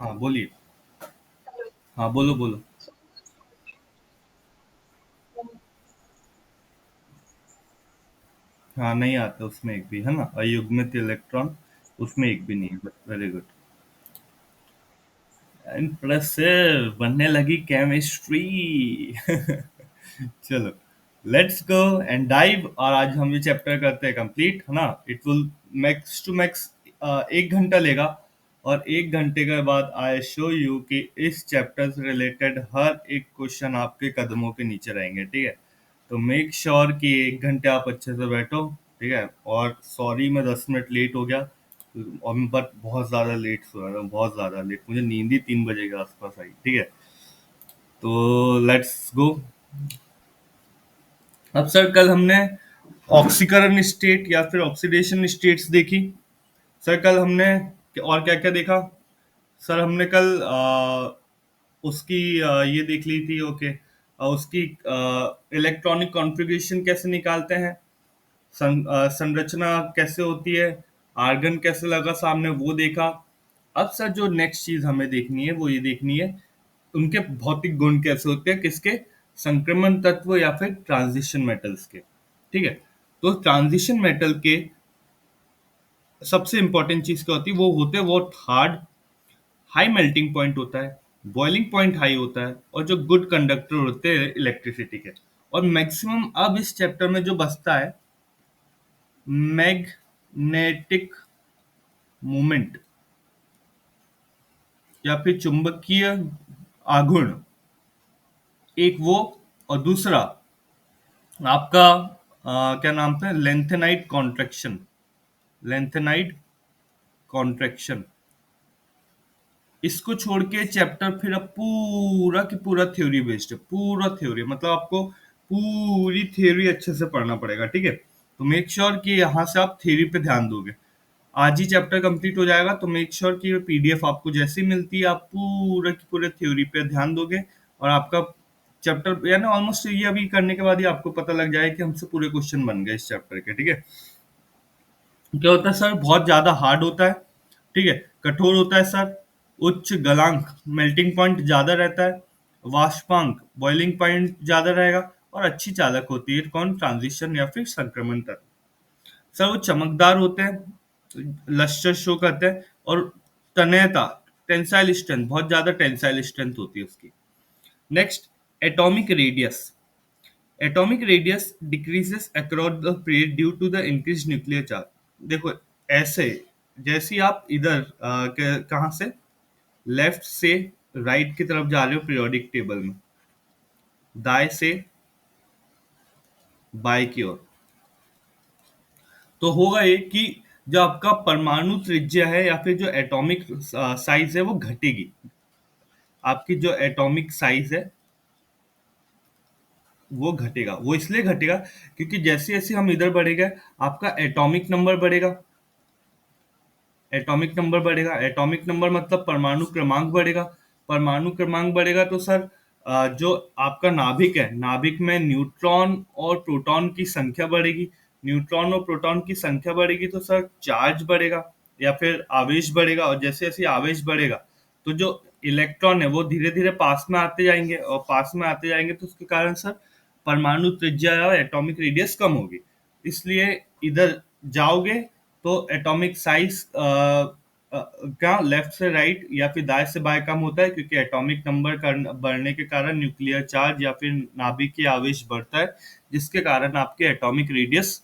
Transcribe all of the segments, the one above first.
हाँ बोलिए। हाँ बोलो बोलो। हाँ नहीं आता उसमें एक भी, है ना, अयुग्मित इलेक्ट्रॉन उसमें एक भी नहीं है। Very good. इम्प्रेसिव, बनने लगी केमिस्ट्री। चलो, लेट्स गो एंड डाइव, और आज हम ये चैप्टर करते हैं कंप्लीट, है ना। It will max to max 1 घंटा लेगा, और 1 घंटे के बाद आई शो यू कि इस चैप्टर से रिलेटेड हर एक क्वेश्चन आपके कदमों के नीचे रहेंगे, ठीक है। तो मेक श्योर कि 1 घंटे आप अच्छे से बैठो, ठीक है। और सॉरी मैं 10 मिनट लेट हो गया, और बट बहुत ज़्यादा लेट सोया था, बहुत ज़्यादा लेट, मुझे नींद ही 3 बजे के आसपास आई, ठीक है। तो लेट्स गो। अब सर कल हमने ऑक्सीकरण स्टेट या फिर ऑक्सीडेशन स्टेट्स देखी। सर कल हमने और क्या क्या देखा। सर हमने कल उसकी ये देख ली थी, ओके, उसकी इलेक्ट्रॉनिक कॉन्फ़िगरेशन कैसे निकालते हैं, संरचना कैसे होती है, आर्गन कैसे लगा सामने, वो देखा। अब सर जो नेक्स्ट चीज हमें देखनी है वो ये देखनी है, उनके भौतिक गुण कैसे होते हैं, किसके, संक्रमण तत्व या फिर ट्रांजिशन मेटल्स के, ठीक है। तो ट्रांजिशन मेटल के सबसे इंपॉर्टेंट चीज क्या होती है, वो होते हैं वो हार्ड, हाई मेल्टिंग पॉइंट होता है, बॉइलिंग पॉइंट हाई होता है, और जो गुड कंडक्टर होते हैं इलेक्ट्रिसिटी के। और मैक्सिमम अब इस चैप्टर में जो बचता है, मैग्नेटिक मोमेंट या फिर चुंबकीय आघूर्ण, एक वो, और दूसरा आपका क्या नाम था, लेंथेनाइड कॉन्ट्रैक्शन, लेंथेनाइड कॉन्ट्रैक्शन। इसको छोड़ के चैप्टर फिर अब पूरा की पूरा थ्योरी बेस्ड है, पूरा थ्योरी, मतलब आपको पूरी थ्योरी अच्छे से पढ़ना पड़ेगा, ठीक है। तो मेक श्योर कि यहाँ से आप थ्योरी पे ध्यान दोगे। आज ही चैप्टर कंप्लीट हो जाएगा, तो मेक श्योर कि ये पीडीएफ आपको जैसी मिलती है आप पूरे की पूरे थ्योरी पे ध्यान दोगे, और आपका चैप्टर यानी ऑलमोस्ट ये अभी करने के बाद ही आपको पता लग जाए कि हमसे पूरे क्वेश्चन बन गए इस चैप्टर के, ठीक है। क्या होता है सर, बहुत ज्यादा हार्ड होता है, ठीक है, कठोर होता है सर, उच्च गलांक, मेल्टिंग पॉइंट ज्यादा रहता है, वाष्पांक, बॉइलिंग पॉइंट ज्यादा रहेगा, और अच्छी चालक होती है, कौन, ट्रांजिशन या फिर संक्रमण तक। सर वो चमकदार होते हैं, लश्कर शो करते हैं, और तन्यता, टेंसाइल स्ट्रेंथ, बहुत ज्यादा टेंसाइल स्ट्रेंथ होती है उसकी। Next, atomic radius, atomic radius decreases across the period due to the increase nuclear charge. देखो, ऐसे जैसे ही आप इधर कहाँ से, लेफ्ट से राइट की तरफ जा रहे हो पीरियोडिक टेबल में, दाएं से बाएं की ओर, तो होगा ये कि जो आपका परमाणु त्रिज्या है या फिर जो एटॉमिक साइज है वो घटेगी। आपकी जो एटॉमिक साइज है वो घटेगा, वो इसलिए घटेगा क्योंकि जैसे जैसे हम इधर बढ़ेगा, आपका एटॉमिक नंबर बढ़ेगा, एटॉमिक नंबर बढ़ेगा, एटॉमिक नंबर मतलब परमाणु क्रमांक बढ़ेगा। परमाणु क्रमांक बढ़ेगा तो सर जो आपका नाभिक है, नाभिक में न्यूट्रॉन और प्रोटॉन की संख्या बढ़ेगी। न्यूट्रॉन और प्रोटॉन की संख्या बढ़ेगी तो सर चार्ज बढ़ेगा या फिर आवेश बढ़ेगा, और जैसे जैसे आवेश बढ़ेगा तो जो इलेक्ट्रॉन है वो धीरे धीरे पास में आते जाएंगे, और पास में आते जाएंगे तो उसके कारण सर परमाणु त्रिज्या या एटॉमिक रेडियस कम होगी। इसलिए इधर जाओगे तो एटॉमिक साइज क्या लेफ्ट से राइट या फिर दाएं से बाएं कम होता है, क्योंकि एटॉमिक नंबर बढ़ने के कारण न्यूक्लियर चार्ज या फिर नाभिक की आवेश बढ़ता है, जिसके कारण आपके एटॉमिक रेडियस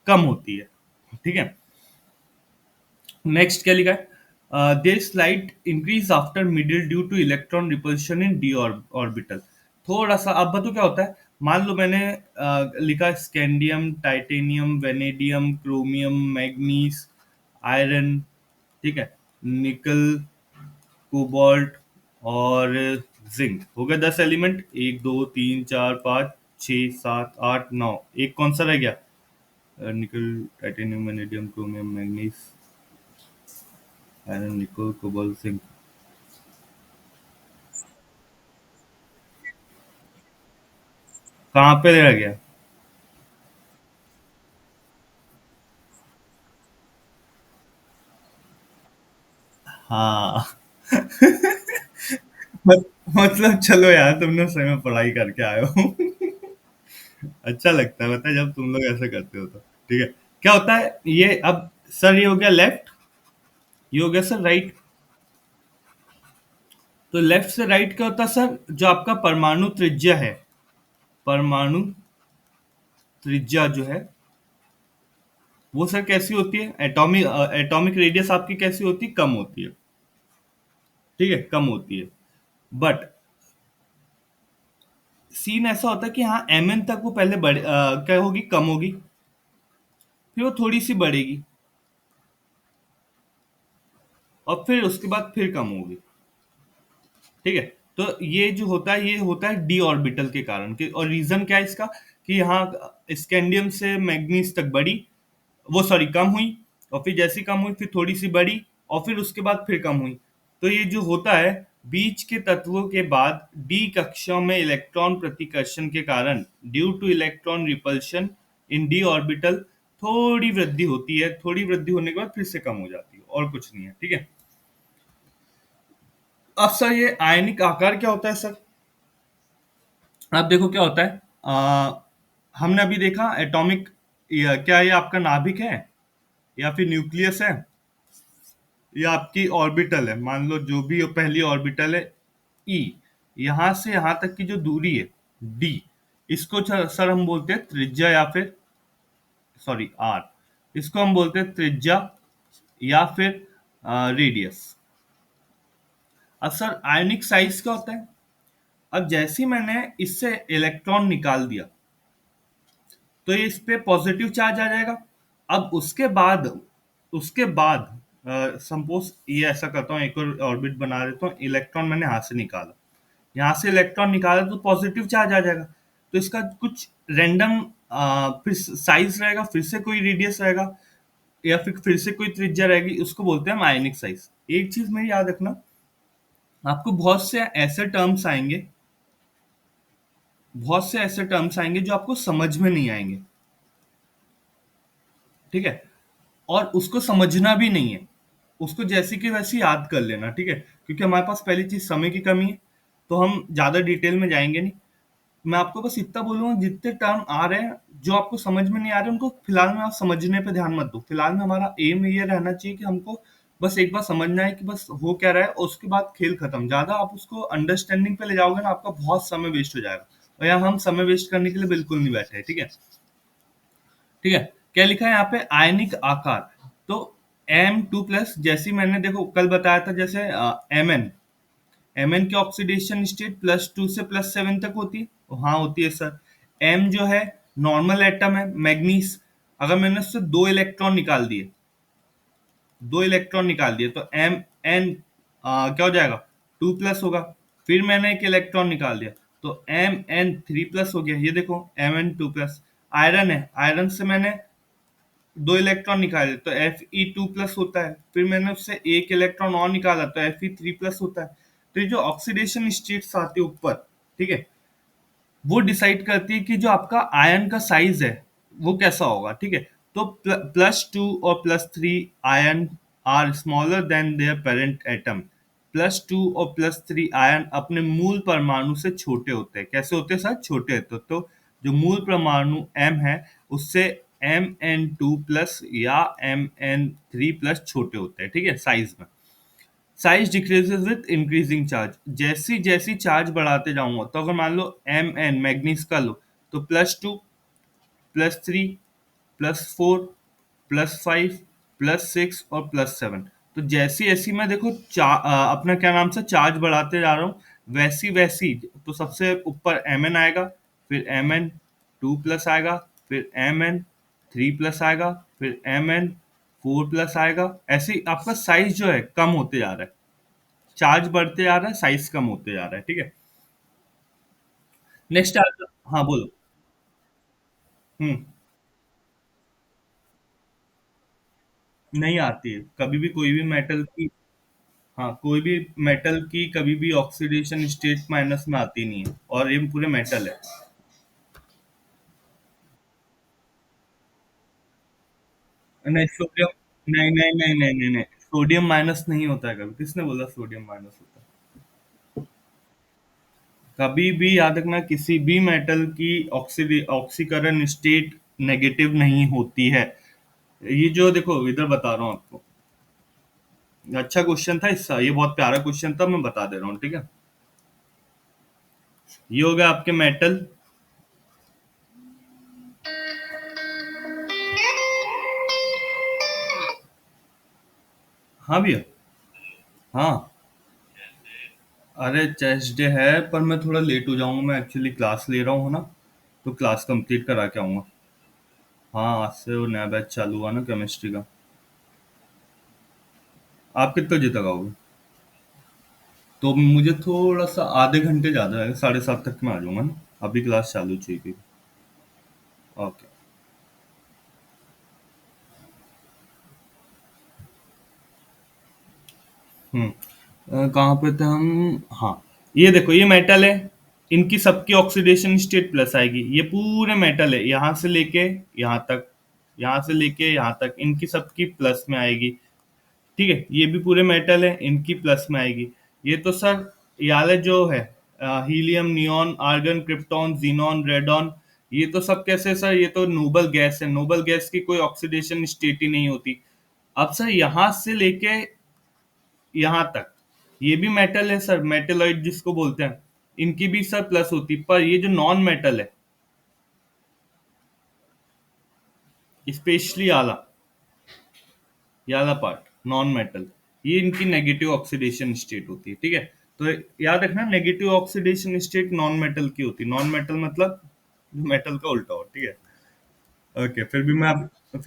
कम होती है, ठीक है। नेक्स्ट क्या लिखा है, there slight increase after middle due to electron repulsion in d orbital. थोड़ा सा अब बताओ क्या होता है। मान लो मैंने लिखा scandium, titanium, vanadium, chromium, manganese, iron, ठीक है, निकल, कोबाल्ट और जिंक, हो गए 10 एलिमेंट, 1 2 3 4 5 6 7 8 9, एक कौन सा रह गया, निकल, titanium, vanadium, chromium, manganese, iron, nickel, cobalt, zinc. कहाँ पे रह गया। हाँ। मतलब चलो यार, तुमने सही में पढ़ाई करके आए हो। अच्छा लगता है, पता है, जब तुम लोग ऐसे करते हो तो। ठीक है। क्या होता है ये अब? सर ये हो गया लेफ्ट, ये हो गया सर राइट। तो लेफ्ट से राइट क्या होता है सर? जो आपका परमाणु त्रिज्या है, परमाणु त्रिज्या जो है, वो सर कैसी होती है? एटॉमिक एटॉमिक रेडियस आपकी कैसी होती है? कम होती है। ठीक है, कम होती है। बट सीन ऐसा होता है कि हाँ, एम एन तक वो पहले क्या होगी? कम होगी, फिर वो थोड़ी सी बढ़ेगी, और फिर उसके बाद फिर कम होगी। ठीक है। तो ये जो होता है, ये होता है डी ऑर्बिटल के कारण के। और रीजन क्या है इसका? कि यहाँ स्कैंडियम से मैग्नीज तक बढ़ी, वो सॉरी कम हुई, और फिर जैसी कम हुई फिर थोड़ी सी बढ़ी, और फिर उसके बाद फिर कम हुई। तो ये जो होता है, बीच के तत्वों के बाद डी कक्षाओं में इलेक्ट्रॉन प्रतिकर्षण के कारण, due to electron repulsion in d orbital, थोड़ी वृद्धि होती है। थोड़ी वृद्धि होने के बाद फिर से कम हो जाती है, और कुछ नहीं है। ठीक है। अब सर ये आयनिक आकार क्या होता है सर? अब देखो क्या होता है। हमने अभी देखा एटॉमिक, क्या ये आपका नाभिक है, या फिर न्यूक्लियस है, या आपकी ऑर्बिटल है? मान लो जो भी पहली ऑर्बिटल है, ई, यहां से यहां तक की जो दूरी है, डी, इसको सर हम बोलते हैं त्रिज्या, या फिर सॉरी आर, इसको हम बोलते हैं त्रिज्या, या फिर रेडियस। अब सर आयनिक साइज क्या होता है? अब जैसे ही मैंने इससे इलेक्ट्रॉन निकाल दिया, तो ये इस पे पॉजिटिव चार्ज आ जाएगा। अब उसके बाद सपोज ये ऐसा करता हूँ, एक और ऑर्बिट बना देता हूँ, इलेक्ट्रॉन मैंने हाथ से निकाला, यहाँ से इलेक्ट्रॉन निकाला तो पॉजिटिव चार्ज आ जाएगा। तो इसका कुछ रैंडम फिर साइज रहेगा, फिर से कोई रेडियस रहेगा, या फिर से कोई त्रिज्या रहेगी, उसको बोलते हैं हम आयनिक साइज। एक चीज में याद रखना, आपको बहुत से ऐसे टर्म्स आएंगे जो आपको समझ में नहीं आएंगे। ठीक है। और उसको समझना भी नहीं है, उसको जैसी की वैसी याद कर लेना। ठीक है। क्योंकि हमारे पास पहली चीज समय की कमी है, तो हम ज्यादा डिटेल में जाएंगे नहीं। मैं आपको बस इतना बोलूंगा, जितने टर्म आ रहे हैं जो आपको समझ में नहीं आ रहे, उनको फिलहाल में आप समझने पे ध्यान मत दो। फिलहाल में हमारा एम ये रहना चाहिए कि हमको बस एक बार समझना है कि बस हो क्या रहा है, और उसके बाद खेल खत्म। ज्यादा आप उसको अंडरस्टैंडिंग पे ले जाओगे ना, आपका बहुत समय वेस्ट हो जाएगा। और यहाँ हम समय वेस्ट करने के लिए बिल्कुल नहीं बैठे हैं। ठीक है। ठीक है। क्या लिखा है यहाँ पे? आयनिक आकार। तो M2+, जैसी मैंने देखो कल बताया था, जैसे Mn की ऑक्सीडेशन स्टेट +2 से +7 तक होती है। हाँ होती है सर। M जो है नॉर्मल एटम है, मैग्नीस। अगर मैंने उससे दो इलेक्ट्रॉन निकाल दिए तो क्या हो जाएगा? 2+ होगा। फिर मैंने एक इलेक्ट्रॉन निकाल दिया, तो Mn3+ हो गया। ये देखो, Mn2+। आयरन है, आयरन से मैंने दो इलेक्ट्रॉन निकाले तो Fe2+ होता है। फिर मैंने उससे एक इलेक्ट्रॉन और निकाला तो Fe3+ होता है। तो ये जो ऑक्सीडेशन स्टेट्स आती है ऊपर, ठीक है, वो डिसाइड करती है कि जो आपका आयन का साइज है वो कैसा होगा। ठीक है। तो +2 और +3 ion are smaller than their parent atom. +2 और +3 आयन अपने मूल परमाणु से छोटे होते हैं। कैसे होते हैं सर? छोटे होते हैं। तो जो मूल परमाणु M है, उससे Mn2+ या Mn3+ छोटे होते हैं। ठीक है, साइज में। Size decreases with increasing charge. जैसी जैसी चार्ज बढ़ाते जाऊंगा, तो अगर मान लो Mn मैग्नीज का लो, तो +2, +3, +4, +5, +6 और +7। तो जैसी ऐसी मैं देखो अपना क्या नाम से चार्ज बढ़ाते जा रहा हूँ, वैसी वैसी। तो सबसे ऊपर Mn आएगा, फिर Mn2+ आएगा, फिर Mn3+ आएगा, फिर Mn4+ आएगा। ऐसे ही आपका साइज जो है कम होते जा रहा है। चार्ज बढ़ते जा रहा है, साइज कम होते जा रहा है। ठीक है। नेक्स्ट आ, हाँ बोलो। हम्म। नहीं आती है कभी भी कोई भी मेटल की। हाँ, कोई भी मेटल की कभी भी ऑक्सीडेशन स्टेट माइनस में आती नहीं है, और ये पूरे मेटल है। नहीं सोडियम, नहीं नहीं नहीं नहीं नहीं नहीं, सोडियम माइनस नहीं होता है कभी। किसने बोला सोडियम माइनस होता है? कभी भी याद रखना, किसी भी मेटल की ऑक्सीकरण स्टेट नेगेटिव नहीं होती है। ये जो देखो इधर बता रहा हूँ आपको, अच्छा क्वेश्चन था इसका, ये बहुत प्यारा क्वेश्चन था, मैं बता दे रहा हूँ, ठीक है। ये हो गया आपके मेटल। हाँ भैया। हाँ। अरे चेस्ट डे है, पर मैं थोड़ा लेट हो जाऊंगा, मैं एक्चुअली क्लास ले रहा हूँ ना, तो क्लास कंप्लीट करा के आऊंगा। हाँ, आज से वो नया बैच चालू हुआ ना केमिस्ट्री का। आप कितने बजे तक आओगे? तो मुझे थोड़ा सा आधे घंटे ज़्यादा है, 7:30 तक मैं आ जाऊंगा ना, अभी क्लास चालू चाहिए। ओके। कहाँ पे थे हम? हाँ, ये देखो ये मेटल है, इनकी सबकी ऑक्सीडेशन स्टेट प्लस आएगी, ये पूरे मेटल है, यहाँ से लेके यहाँ तक, यहाँ से लेके यहाँ तक इनकी सबकी प्लस में आएगी। ठीक है, ये भी पूरे मेटल है, इनकी प्लस में आएगी। ये तो सर ये वाले जो है, helium, neon, argon, krypton, xenon, radon, ये तो सब कैसे सर, ये तो नोबल गैस है, नोबल गैस की कोई ऑक्सीडेशन स्टेट ही नहीं होती। अब सर यहाँ से लेके यहाँ तक ये भी मेटल है सर, मेटेलॉइड जिसको बोलते हैं, इनकी भी सर प्लस होती, पर ये जो नॉन मेटल है, स्पेशली आला, ये वाला पार्ट नॉन मेटल, ये इनकी नेगेटिव ऑक्सीडेशन स्टेट होती है, ठीक है। तो याद रखना, negative oxidation state non metal की होती है, नॉन मेटल मतलब मेटल का उल्टा हो, ठीक है। ओके, फिर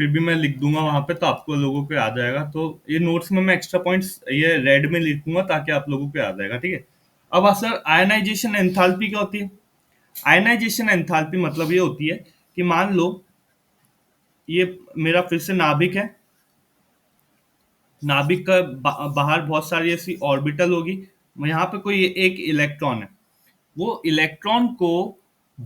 भी मैं लिख दूंगा वहां पे, तो आपको लोगों को याद आएगा, तो ये नोट्स में मैं एक्स्ट्रा पॉइंट्स ये रेड में लिखूंगा ताकि आप लोगों को याद आएगा, ठीक है। अब सर आयनाइजेशन एंथैल्पी क्या होती है? आयनाइजेशन एंथैल्पी मतलब ये होती है कि मान लो ये मेरा फिर से नाभिक है, नाभिक का बाहर बहुत सारी ऐसी ऑर्बिटल होगी, यहाँ पे कोई एक इलेक्ट्रॉन है, वो इलेक्ट्रॉन को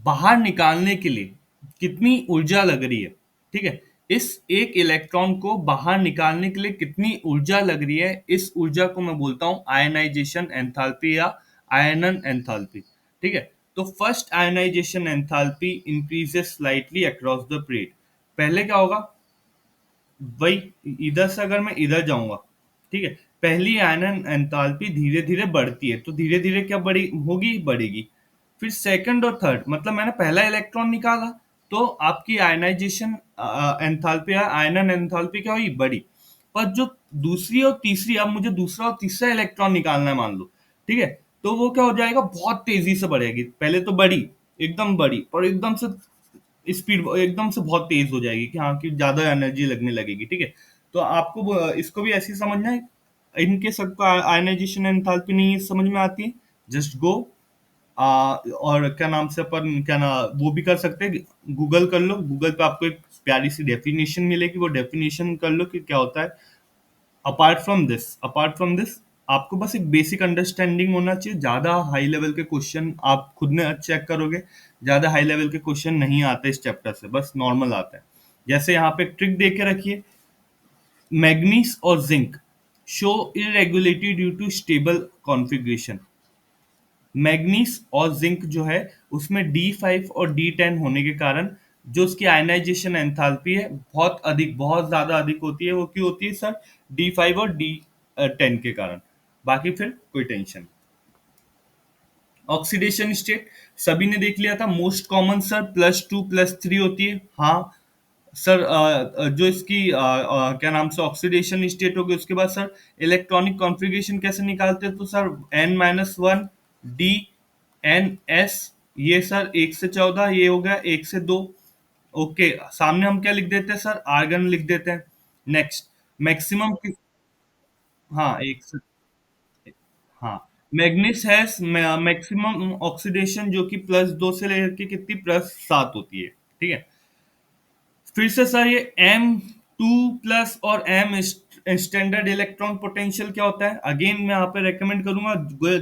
बाहर निकालने के लिए कितनी ऊर्जा लग रही है, ठीक है। इस एक इलेक्ट्रॉन को बाहर निकालने के लिए कितनी ऊर्जा लग रही है, इस ऊर्जा को मैं बोलता हूं आयनाइजेशन एंथैल्पी या आयनन एंथैल्पी, ठीक है। तो first ionization enthalpy increases slightly across the period. पहले क्या होगा, वही इधर से अगर मैं इधर जाऊंगा, ठीक है, पहली आयनन एंथैल्पी धीरे धीरे बढ़ती है, तो धीरे धीरे क्या बड़ी होगी, बढ़ेगी। फिर सेकंड और थर्ड, मतलब मैंने पहला इलेक्ट्रॉन निकाला, तो आपकी आयनाइजेशन एंथैल्पी या आयनन एंथैल्पी क्या हुई, बढ़ी। पर जो दूसरी और तीसरी, अब मुझे दूसरा और तीसरा इलेक्ट्रॉन निकालना है मान लो, ठीक है, तो वो क्या हो जाएगा, बहुत तेजी से बढ़ेगी, पहले तो बढ़ी, एकदम बढ़ी, पर एकदम से स्पीड एकदम से बहुत तेज हो जाएगी कि हाँ कि ज्यादा एनर्जी लगने लगेगी, ठीक है। तो आपको इसको भी ऐसे ही समझना है, इनके सबको आयनाइजेशन एंथैल्पी नहीं समझ में आती है, जस्ट गो और क्या नाम से अपन क्या ना वो भी कर सकते हैं, गूगल कर लो, गूगल पे आपको एक प्यारी सी डेफिनेशन मिलेगी, वो डेफिनेशन कर लो कि क्या होता है। अपार्ट फ्रॉम दिस आपको बस एक बेसिक अंडरस्टैंडिंग होना चाहिए, ज्यादा हाई लेवल के क्वेश्चन आप खुद में चेक करोगे, ज्यादा हाई लेवल के क्वेश्चन नहीं आते इस चैप्टर से, बस नॉर्मल आते हैं। जैसे यहाँ पे एक ट्रिक दे के रखिए, मैग्नीज और zinc show irregularity due to stable configuration. Manganese और जिंक जो है उसमें D5 और D10 होने के कारण जो उसकी आयनाइजेशन एंथैल्पी है बहुत अधिक, बहुत ज्यादा अधिक होती है। वो क्यों होती है सर? D5 और D10 के कारण। बाकी फिर कोई टेंशन। ऑक्सीडेशन स्टेट सभी ने देख लिया था, मोस्ट कॉमन सर +2 +3 होती है। हाँ सर, जो इसकी क्या नाम से ऑक्सीडेशन स्टेट होगी, उसके बाद सर इलेक्ट्रॉनिक कॉन्फ़िगरेशन कैसे निकालते हैं, तो सर N-1 DNS, ये सर 1 से 14, ये हो गया 1 से 2। ओके, सामने हम क्या लिख देते हैं सर, आर्गन लिख देते हैं। नेक्स्ट, मैक्सिमम, हाँ 1 से, हाँ, मैग्नीस हैज मैक्सिमम ऑक्सीडेशन जो कि +2 से लेकर के कितनी, +7 होती है, ठीक है। फिर से सर ये M2+ और M स्टैंडर्ड इलेक्ट्रॉन पोटेंशियल क्या होता है, अगेन मैं यहाँ पे रेकमेंड करूंगा,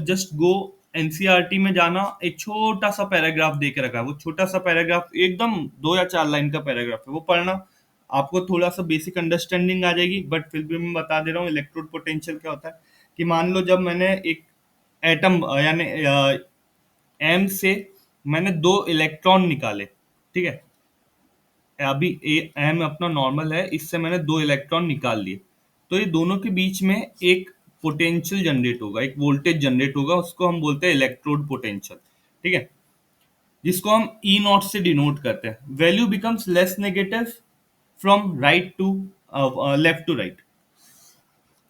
जस्ट गो एनसीईआरटी में जाना, एक छोटा सा पैराग्राफ दे के रखा है, वो छोटा सा पैराग्राफ एकदम 2 या 4 लाइन का पैराग्राफ है, वो पढ़ना, आपको थोड़ा सा बेसिक अंडरस्टैंडिंग आ जाएगी। बट फिर भी मैं बता दे रहा हूँ इलेक्ट्रोड पोटेंशियल क्या होता है, कि मान लो जब मैंने एक एटम यानी एम से मैंने दो इलेक्ट्रॉन निकाले, ठीक है। अभी एम अपना नॉर्मल है, इससे मैंने दो इलेक्ट्रॉन निकाल लिए, तो ये दोनों के बीच में एक पोटेंशियल जनरेट होगा, एक वोल्टेज जनरेट होगा, उसको हम बोलते हैं इलेक्ट्रोड पोटेंशियल, ठीक है, जिसको हम ई नॉट से डिनोट करते हैं। Value becomes less negative from right to left to right.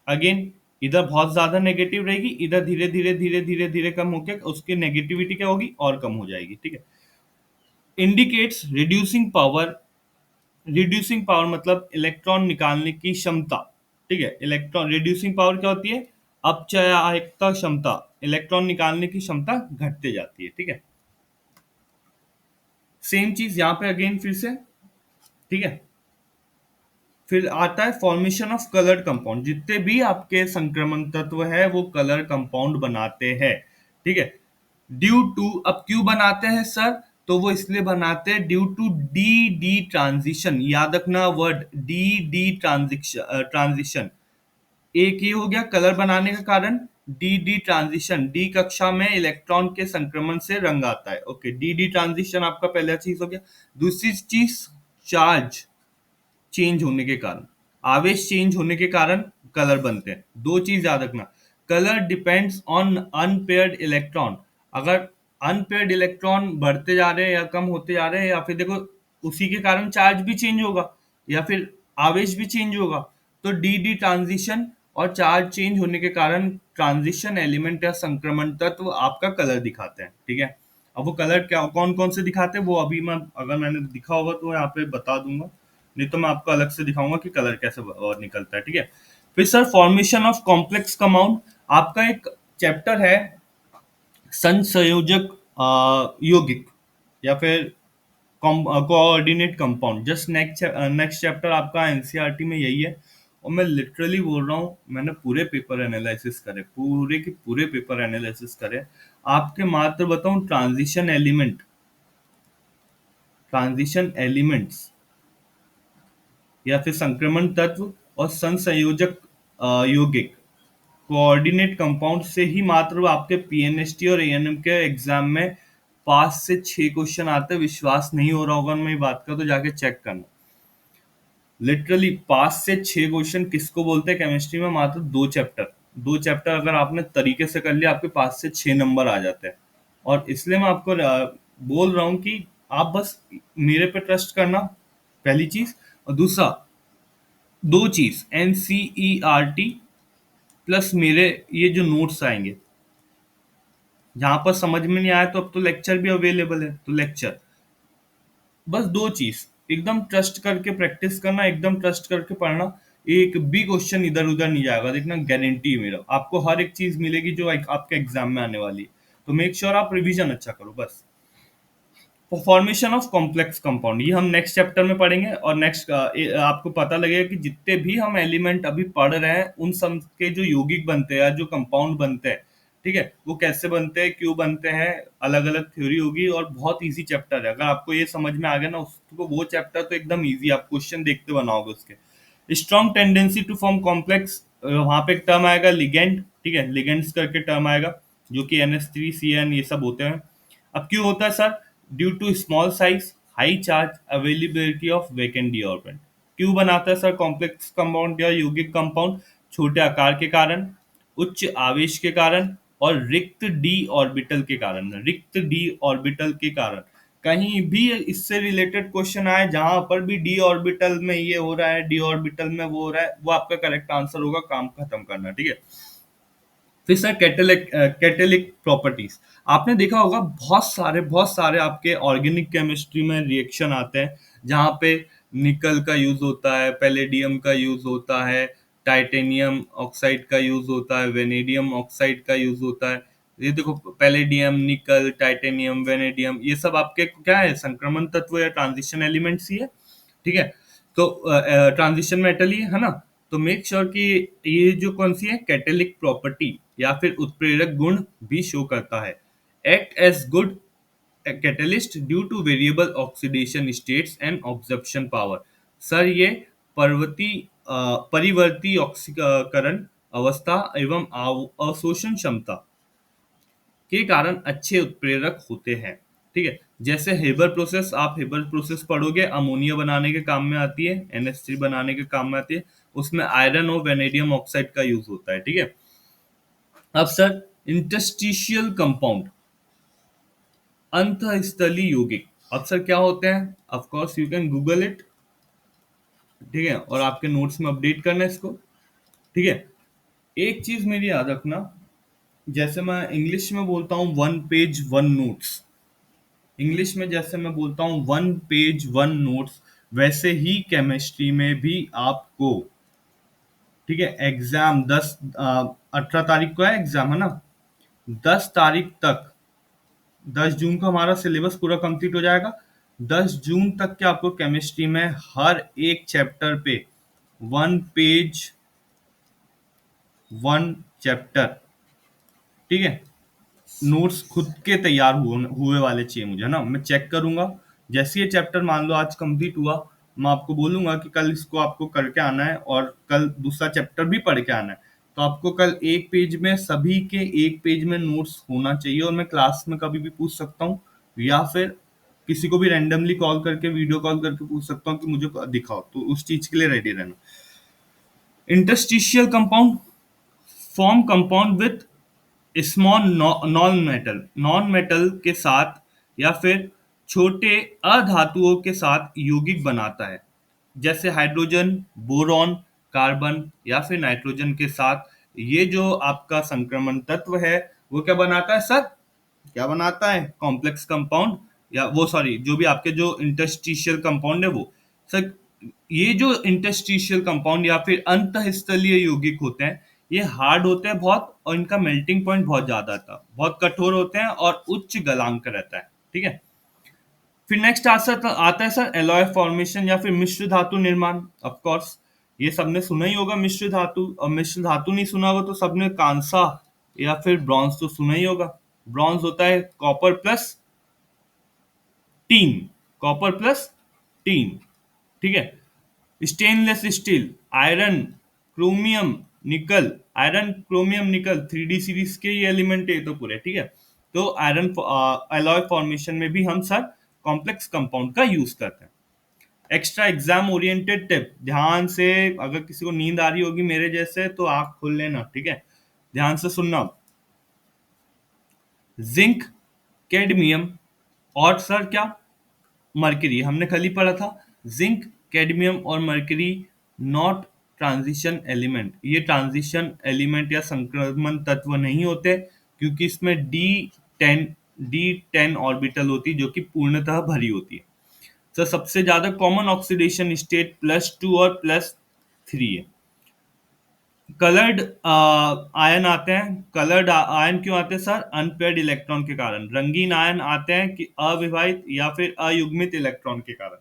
Again, इधर बहुत ज्यादा नेगेटिव रहेगी, इधर धीरे धीरे धीरे धीरे धीरे कम होकर उसकी नेगेटिविटी क्या होगी, और कम हो जाएगी, ठीक है। Indicates reducing power. Reducing power मतलब इलेक्ट्रॉन निकालने की क्षमता, ठीक है। इलेक्ट्रॉन रिड्यूसिंग पावर क्या होती है, अपचयायकता क्षमता, इलेक्ट्रॉन निकालने की क्षमता घटते जाती है, ठीक है। सेम चीज यहाँ पे अगेन फिर से, ठीक है। फिर आता है फॉर्मेशन ऑफ कलर्ड कंपाउंड। जितने भी आपके संक्रमण तत्व है वो कलर कंपाउंड बनाते हैं, ठीक है। ड्यू टू, अब क्यों बनाते हैं सर, तो वो इसलिए बनाते हैं due to d d transition. याद रखना word d d transition, transition. एक ये हो गया कलर बनाने का कारण, डी डी ट्रांजिशन, डी कक्षा में इलेक्ट्रॉन के संक्रमण से रंग आता है, ओके, डी डी ट्रांजिशन आपका पहला चीज हो गया। दूसरी चीज, चार्ज चेंज होने के कारण, आवेश चेंज होने के कारण कलर बनते हैं। दो चीज याद रखना, colour depends on unpaired electron. अगर अनपेयर्ड इलेक्ट्रॉन बढ़ते जा रहे हैं या कम होते जा रहे हैं, या फिर देखो उसी के कारण चार्ज भी चेंज होगा या फिर आवेश भी चेंज होगा। तो डी डी ट्रांजिशन और चार्ज चेंज होने के कारण ट्रांजिशन एलिमेंट या संक्रमण तत्व आपका कलर दिखाते हैं, ठीक है। अब वो कलर क्या कौन कौन से दिखाते हैं वो अभी मैं, अगर मैंने दिखा होगा तो यहाँ पे बता दूंगा, नहीं तो मैं आपको अलग से दिखाऊंगा कि कलर कैसे और निकलता है, ठीक है। फिर sir formation of complex compound, आपका एक चैप्टर है संसंयोजक यौगिक या फिर coordinate compound. Just next next chapter आपका एनसीईआरटी में यही है, और मैं लिटरली बोल रहा हूँ, मैंने पूरे पेपर एनालिसिस करे, पूरे के पूरे पेपर एनालिसिस करे, आपके मात्र बताऊं ट्रांजिशन एलिमेंट्स या फिर संक्रमण तत्व और संसंयोजक यौगिक, कोऑर्डिनेट कंपाउंड से ही मात्र आपके पीएनएसटी और एएनएम के एग्जाम में 5 से 6 क्वेश्चन आते हैं। विश्वास नहीं हो रहा होगा मेरी बात का तो जाके चेक करना। लिटरली 5 से 6 क्वेश्चन किसको बोलते हैं केमिस्ट्री में, मात्र दो चैप्टर अगर आपने तरीके से कर लिया, आपके 5 से 6 नंबर आ जाते हैं। और इसलिए मैं आपको बोल रहा हूँ कि आप बस मेरे पे ट्रस्ट करना, पहली चीज। और दूसरा, दो चीज, एनसीईआरटी प्लस मेरे ये जो नोट्स आएंगे, जहां पर समझ में नहीं आया तो अब तो लेक्चर भी अवेलेबल है, तो लेक्चर, बस दो चीज, एकदम ट्रस्ट करके प्रैक्टिस करना, एकदम ट्रस्ट करके पढ़ना। एक भी क्वेश्चन इधर उधर नहीं जाएगा, देखना, गारंटी है मेरा, आपको हर एक चीज मिलेगी जो आपके एग्जाम में आने वाली है। तो मेक श्योर आप रिवीजन अच्छा करो बस। फॉर्मेशन ऑफ कॉम्प्लेक्स कंपाउंड ये हम नेक्स्ट चैप्टर में पढ़ेंगे, और नेक्स्ट आपको पता लगेगा कि जितने भी हम एलिमेंट अभी पढ़ रहे हैं उन सब के जो यौगिक बनते हैं या जो कंपाउंड बनते हैं, ठीक है, वो कैसे बनते हैं, क्यों बनते हैं, अलग अलग थ्योरी होगी। और बहुत इजी चैप्टर है, अगर आपको ये समझ में आ गया ना उसको, वो चैप्टर तो एकदम इजी, आप क्वेश्चन देखते बनाओगे उसके। Strong tendency to form complex, वहां पे एक टर्म आएगा लिगेंड, ठीक है, लिगेंड्स करके टर्म आएगा, जो कि NH3CN ये सब होते हैं। अब क्यों होता है sir, due to small size, high charge, availability of vacant d orbital. क्यों बनाता है सर कॉम्प्लेक्स कंपाउंड या यौगिक कंपाउंड, छोटे आकार के कारण, उच्च आवेश के कारण, और रिक्त डी ऑर्बिटल के कारण। रिक्त डी ऑर्बिटल के कारण कहीं भी इससे रिलेटेड क्वेश्चन आए, जहां पर भी डी ऑर्बिटल में ये हो रहा है, डी ऑर्बिटल में वो हो रहा है, वो आपका करेक्ट आंसर होगा, काम खत्म करना, ठीक है। फिर सर कैटेलिक प्रॉपर्टीज, आपने देखा होगा बहुत सारे आपके ऑर्गेनिक केमिस्ट्री में रिएक्शन आते हैं, जहाँ पे निकल का यूज होता है, पैलेडियम का यूज होता है, टाइटेनियम ऑक्साइड का यूज होता है, वेनेडियम ऑक्साइड का यूज होता है। ये देखो, पैलेडियम, निकल, टाइटेनियम, वेनेडियम, ये सब आपके क्या है, संक्रमण तत्व या ट्रांजिशन एलिमेंट्स ही है, ठीक है। तो ट्रांजिशन मेटल ही है ना। तो मेक श्योर कि ये जो कौन सी है, कैटेलिक प्रॉपर्टी या फिर उत्प्रेरक गुण भी शो करता है। Act as good catalyst due to variable oxidation states and absorption power. Sir ये पर्वती परिवर्ती ऑक्सीकरण अवस्था एवं अवशोषण क्षमता के कारण अच्छे उत्प्रेरक होते हैं। ठीक है, जैसे हेबर प्रोसेस, आप हेबर प्रोसेस पढ़ोगे, अमोनिया बनाने के काम में आती है, NH3 बनाने के काम में आती है। उसमें आयरन और वेनेडियम ऑक्साइड का यूज होता है। ठीक है। अब सर, इंटरस्टिशियल कंपाउंड, अंतःस्थली यौगिक। अब सर क्या होते हैं? Of course you can Google it. ठीक है, और आपके नोट्स में अपडेट करना है इसको। ठीक है। एक चीज मेरी याद रखना, जैसे मैं इंग्लिश में बोलता हूँ one page one notes, English में जैसे मैं बोलता हूँ वन पेज वन नोट्स, वैसे ही केमिस्ट्री में भी आपको, ठीक है, एग्जाम 18 तारीख को है एग्जाम, है ना? 10 तारीख तक, 10 जून को हमारा सिलेबस पूरा कंप्लीट हो जाएगा। 10 जून तक के आपको केमिस्ट्री में हर एक चैप्टर पे वन पेज वन चैप्टर, ठीक है, नोट्स खुद के तैयार हुए वाले चाहिए मुझे, है ना? मैं चेक करूंगा, जैसे ये चैप्टर मान लो आज कंप्लीट हुआ, मैं आपको बोलूंगा कि कल इसको आपको करके आना है और कल दूसरा चैप्टर भी पढ़ के आना है। तो आपको कल एक पेज में, सभी के एक पेज में नोट्स होना चाहिए, और मैं क्लास में कभी भी पूछ सकता हूँ, या फिर किसी को भी रैंडमली कॉल करके, वीडियो कॉल करके पूछ सकता हूँ कि मुझे दिखाओ, तो उस चीज के लिए रेडी रहना। Interstitial compound, form compound with small non metal के साथ या फिर छोटे अधातुओं के साथ यौगिक बनाता है, जैसे हाइड्रोजन, बोरॉन, कार्बन या फिर नाइट्रोजन के साथ। ये जो आपका संक्रमण तत्व है, वो क्या बनाता है सर? क्या बनाता है? कॉम्प्लेक्स कंपाउंड, या वो सॉरी, जो भी आपके जो इंटरस्टिशियल कंपाउंड है वो। सर, ये जो इंटरस्टिशियल कंपाउंड या फिर अंतःस्थलीय यौगिक होते हैं, ये हार्ड होते हैं बहुत, और इनका मेल्टिंग पॉइंट बहुत ज्यादा था, बहुत कठोर होते हैं और उच्च गलांक रहता है। ठीक है। फिर नेक्स्ट आता है सर एलॉय फॉर्मेशन या फिर मिश्र धातु निर्माण। ऑफ कोर्स ये सबने सुना ही होगा मिश्र धातु, और मिश्र धातु नहीं सुना होगा तो सबने कांसा या फिर ब्रॉन्ज तो सुना ही होगा। ब्रॉन्ज होता है copper plus tin, copper plus tin. ठीक है। स्टेनलेस स्टील, आयरन, क्रोमियम, निकल, आयरन क्रोमियम निकल 3D सीरीज के ये एलिमेंट है तो पूरे। ठीक है। तो आयरन एलॉय फॉर्मेशन में भी हम सर कॉम्प्लेक्स कंपाउंड का यूज करते हैं। एक्स्ट्रा एग्जाम ओरिएंटेड टिप, ध्यान से, अगर किसी को नींद आ रही होगी मेरे जैसे तो आंख खोल लेना। ठीक है, ध्यान से सुनना। जिंक, कैडमियम और सर क्या, मरकरी, हमने कल ही पढ़ा था। जिंक, कैडमियम और मरकरी नॉट ट्रांजिशन एलिमेंट, ये ट्रांजिशन एलिमेंट या संक्रमण तत्व नहीं होते, क्योंकि इसमें डी टेन ऑर्बिटल होती है जो कि पूर्णतः भरी होती है। तो सबसे ज्यादा कॉमन ऑक्सीडेशन स्टेट +2 और +3 है। कलर्ड आयन आते हैं, कलर्ड आयन क्यों आते हैं सर? अनपेयर्ड इलेक्ट्रॉन के कारण। रंगीन आयन आते हैं कि अविवाहित या फिर अयुग्मित इलेक्ट्रॉन के कारण।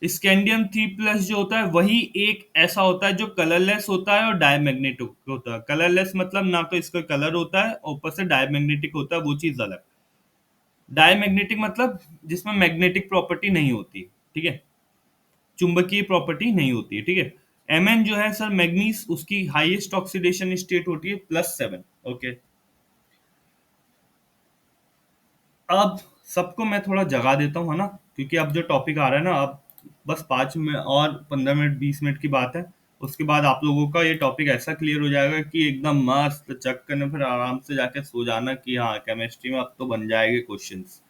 स्कैंडियम 3+ जो होता है वही एक ऐसा होता है जो कलरलेस होता है और डायमैग्नेटिक होता है। कलरलेस मतलब ना तो इसका कलर होता है, और ऊपर से डायमैग्नेटिक होता है, वो चीज अलग। डायमैग्नेटिक मतलब जिसमें मैग्नेटिक प्रॉपर्टी नहीं होती। ठीक है, चुंबकीय प्रॉपर्टी नहीं होती है। ठीक है। Mn जो है सर मैग्नीज, उसकी हाईएस्ट ऑक्सीडेशन स्टेट होती है +7। ओके। अब सबको मैं थोड़ा जगा देता हूँ, है ना, क्योंकि अब जो टॉपिक आ रहा है ना, अब बस 5 मिनट और 15 मिनट 20 मिनट की बात है। उसके बाद आप लोगों का ये टॉपिक ऐसा क्लियर हो जाएगा कि एकदम मस्त चक करने, फिर आराम से जाके सो जाना कि हाँ केमिस्ट्री में अब तो बन जाएंगे क्वेश्चंस।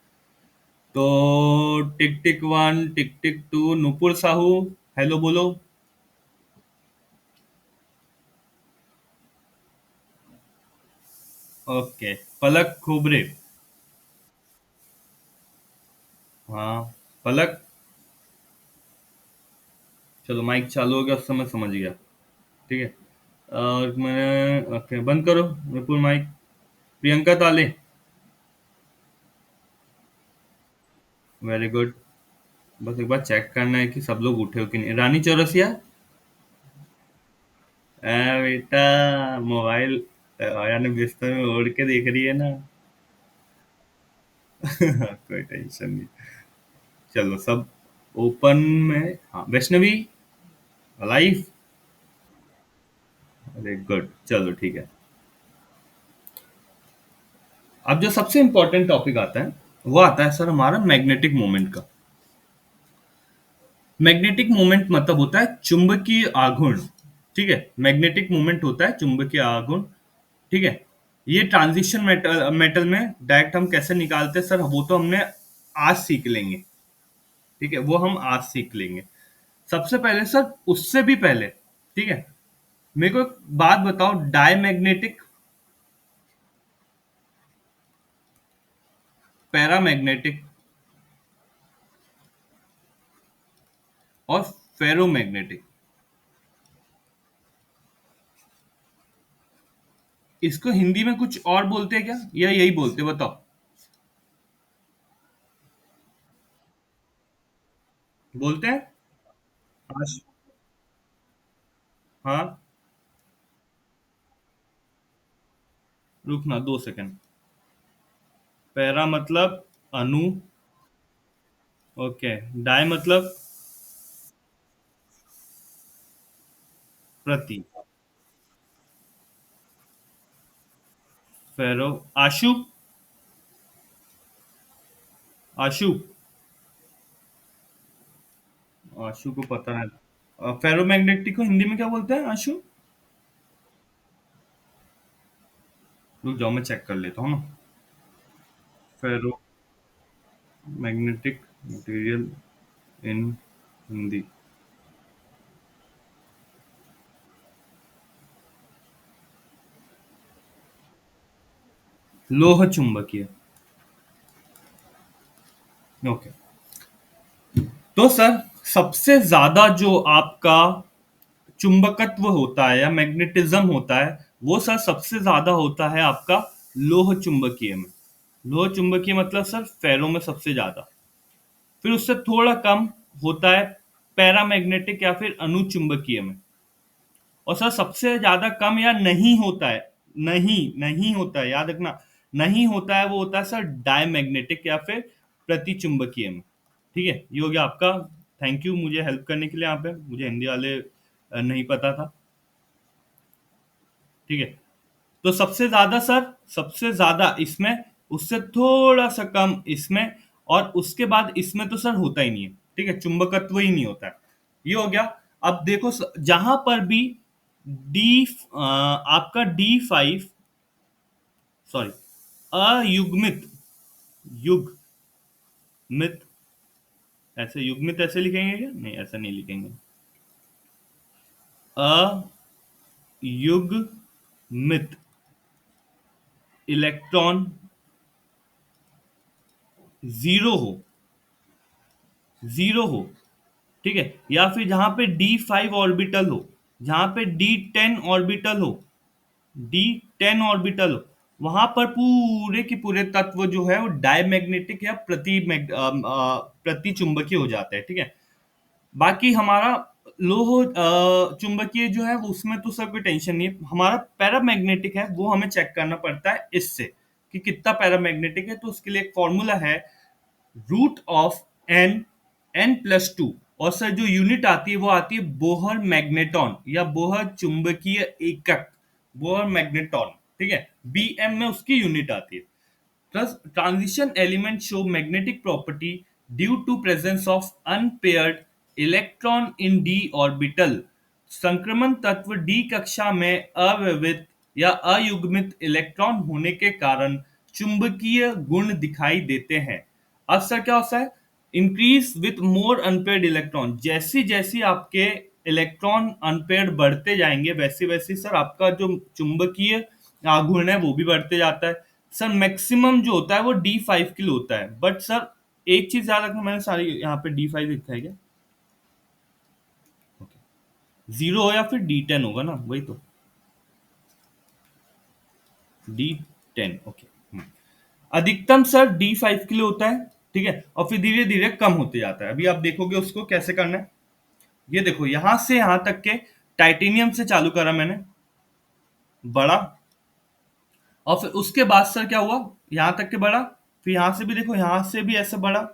तो tick tick one, tick tick two, Nupur Sahu, hello बोलो। ओके। पलक खोबरे। हाँ। पलक। चलो माइक चालू हो गया, उस समय समझ गया। ठीक है। और मैं ओके, बंद करो विपुल माइक। प्रियंका ताले। Very good. बस एक बार चेक करना है कि सब लोग उठे हो कि नहीं। रानी चौरसिया। बेटा, मोबाइल यानी बिस्तर में ओढ़ के देख रही है ना। कोई टेंशन नहीं। चलो सब ओपन में। हाँ, वैष्णवी लाइफ। अरे गुड, चलो ठीक है। अब जो सबसे इंपॉर्टेंट टॉपिक आता है वो आता है सर हमारा मैग्नेटिक मोमेंट का। मैग्नेटिक मोमेंट मतलब होता है चुंबकीय आघूर्ण। ठीक है, मैग्नेटिक मोमेंट होता है चुंबकीय आघूर्ण। ठीक है, ये ट्रांजिशन मेटल मेटल में डायरेक्ट हम कैसे निकालते हैं सर, वो तो हमने आज सीख लेंगे। ठीक है, वो हम आज सीख लेंगे। सबसे पहले सर, उससे भी पहले, ठीक है, मेरे को एक बात बताओ, डायमैग्नेटिक, पैरामैग्नेटिक और फेरोमैग्नेटिक, इसको हिंदी में कुछ और बोलते हैं क्या, या यही बोलते हैं? बताओ। बोलते हैं। आश- हाँ, रुकना 2 सेकंड। पैरा मतलब अनु। ओके। डाई मतलब प्रति। फेरो, आशु, आशु, आशु को पता है। फेरोमैग्नेटिक को हिंदी में क्या बोलते हैं आशु? रुक जाओ, मैं चेक कर लेता हूँ ना। Ferromagnetic material in Hindi. लोह चुंबकीय। ओके। तो सर, सबसे ज्यादा जो आपका चुंबकत्व होता है या मैग्नेटिज्म होता है, वो सर सबसे ज्यादा होता है आपका लोह चुंबकीय में। लोह चुंबकीय मतलब सर फेरो में सबसे ज्यादा। फिर उससे थोड़ा कम होता है पैरामैग्नेटिक या फिर अनुचुंबकीय में। और सर सबसे ज्यादा कम या नहीं होता है, नहीं नहीं होता है, याद रखना, नहीं होता है, वो होता है सर डायमैग्नेटिक या फिर प्रतिचुंबकीय में। ठीक है, ये हो गया आपका। थैंक यू मुझे हेल्प करने के लिए, यहाँ पे मुझे हिंदी वाले नहीं पता था। ठीक है, तो सबसे ज्यादा सर, सबसे ज्यादा इसमें, उससे थोड़ा सा कम इसमें, और उसके बाद इसमें तो सर होता ही नहीं है। ठीक है, चुंबकत्व ही नहीं होता है। ये हो गया। अब देखो जहां पर भी डी, आपका D5, सॉरी, अयुग्मित, युग्मित, ऐसे युग्मित ऐसे लिखेंगे क्या? नहीं, ऐसा नहीं लिखेंगे। अयुग्मित इलेक्ट्रॉन जीरो हो, जीरो हो, ठीक है, या फिर जहां पे D5 ऑर्बिटल हो, जहां पे D10 ऑर्बिटल हो, D10 ऑर्बिटल हो, वहां पर पूरे के पूरे तत्व जो है वो डायमैग्नेटिक या प्रति चुंबकीय हो जाते हैं। ठीक है, बाकी हमारा लोह चुंबकीय जो है वो, उसमें तो सर कोई टेंशन नहीं है। हमारा पैरामैग्नेटिक है, वो हमें चेक करना पड़ता है इससे कि कितना पैरामैग्नेटिक है। तो उसके लिए एक फॉर्मूला है, √n n+2। और सर जो यूनिट आती है वो आती है बोहर मैग्नेटॉन या बोहर चुंबकीय एकक, बोहर मैग्नेटॉन। ठीक है, BM में उसकी यूनिट आती है। Thus, transition elements show magnetic property due to presence of unpaired electron in d orbital। संक्रमण तत्व d कक्षा में अव्यवहित या अयुग्मित इलेक्ट्रॉन होने के कारण चुंबकीय गुण दिखाई देते हैं। अक्सर क्या होता है, increase with more unpaired electron, जैसी जैसी आपके इलेक्ट्रॉन अनपेयर्ड बढ़ते जाएंगे वैसे वैसे सर आपका जो चुंबकीय आघूर्ण है वो भी बढ़ते जाता है। सर मैक्सिमम जो होता है वो D5 के लिए होता है, बट सर एक चीज याद रखना, मैंने सारी यहाँ पे D5 लिखा है क्या? जीरो हो या फिर D10 होगा ना, वही तो, D10। ओके। अधिकतम सर D5 के लिए होता है। ठीक है, और फिर धीरे धीरे कम होते जाता है। अभी आप देखोगे उसको कैसे करना है। ये देखो, यहां से यहां तक के टाइटेनियम से चालू करा मैंने, बड़ा, और फिर उसके बाद सर क्या हुआ, यहां तक के बड़ा, फिर यहां से भी देखो, यहां से भी ऐसे बड़ा,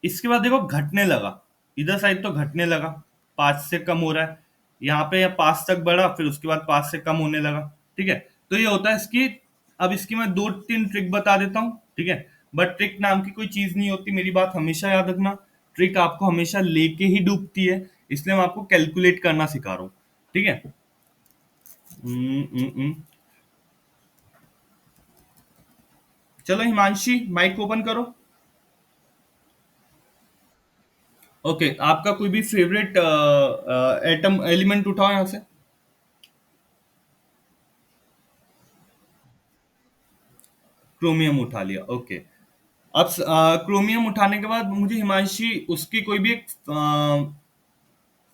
इसके बाद देखो घटने लगा, इधर साइड तो घटने लगा, 5 से कम हो रहा है, यहाँ पे 5 तक बढ़ा, फिर उसके बाद 5 से कम होने लगा। ठीक है, तो ये होता है इसकी अब इसकी मैं दो तीन ट्रिक बता देता हूँ, ठीक है। बट ट्रिक नाम की कोई चीज नहीं होती, मेरी बात हमेशा याद रखना। ट्रिक आपको हमेशा लेके ही डूबती है, इसलिए मैं आपको कैलकुलेट करना सिखा रहा हूँ, ठीक है। हम्म, चलो हिमांशी, माइक ओपन करो। ओके, आपका कोई भी फेवरेट एटम एलिमेंट उठाओ यहाँ से। क्रोमियम उठा लिया, ओके। अब क्रोमियम उठाने के बाद मुझे हिमांशी उसकी कोई भी एक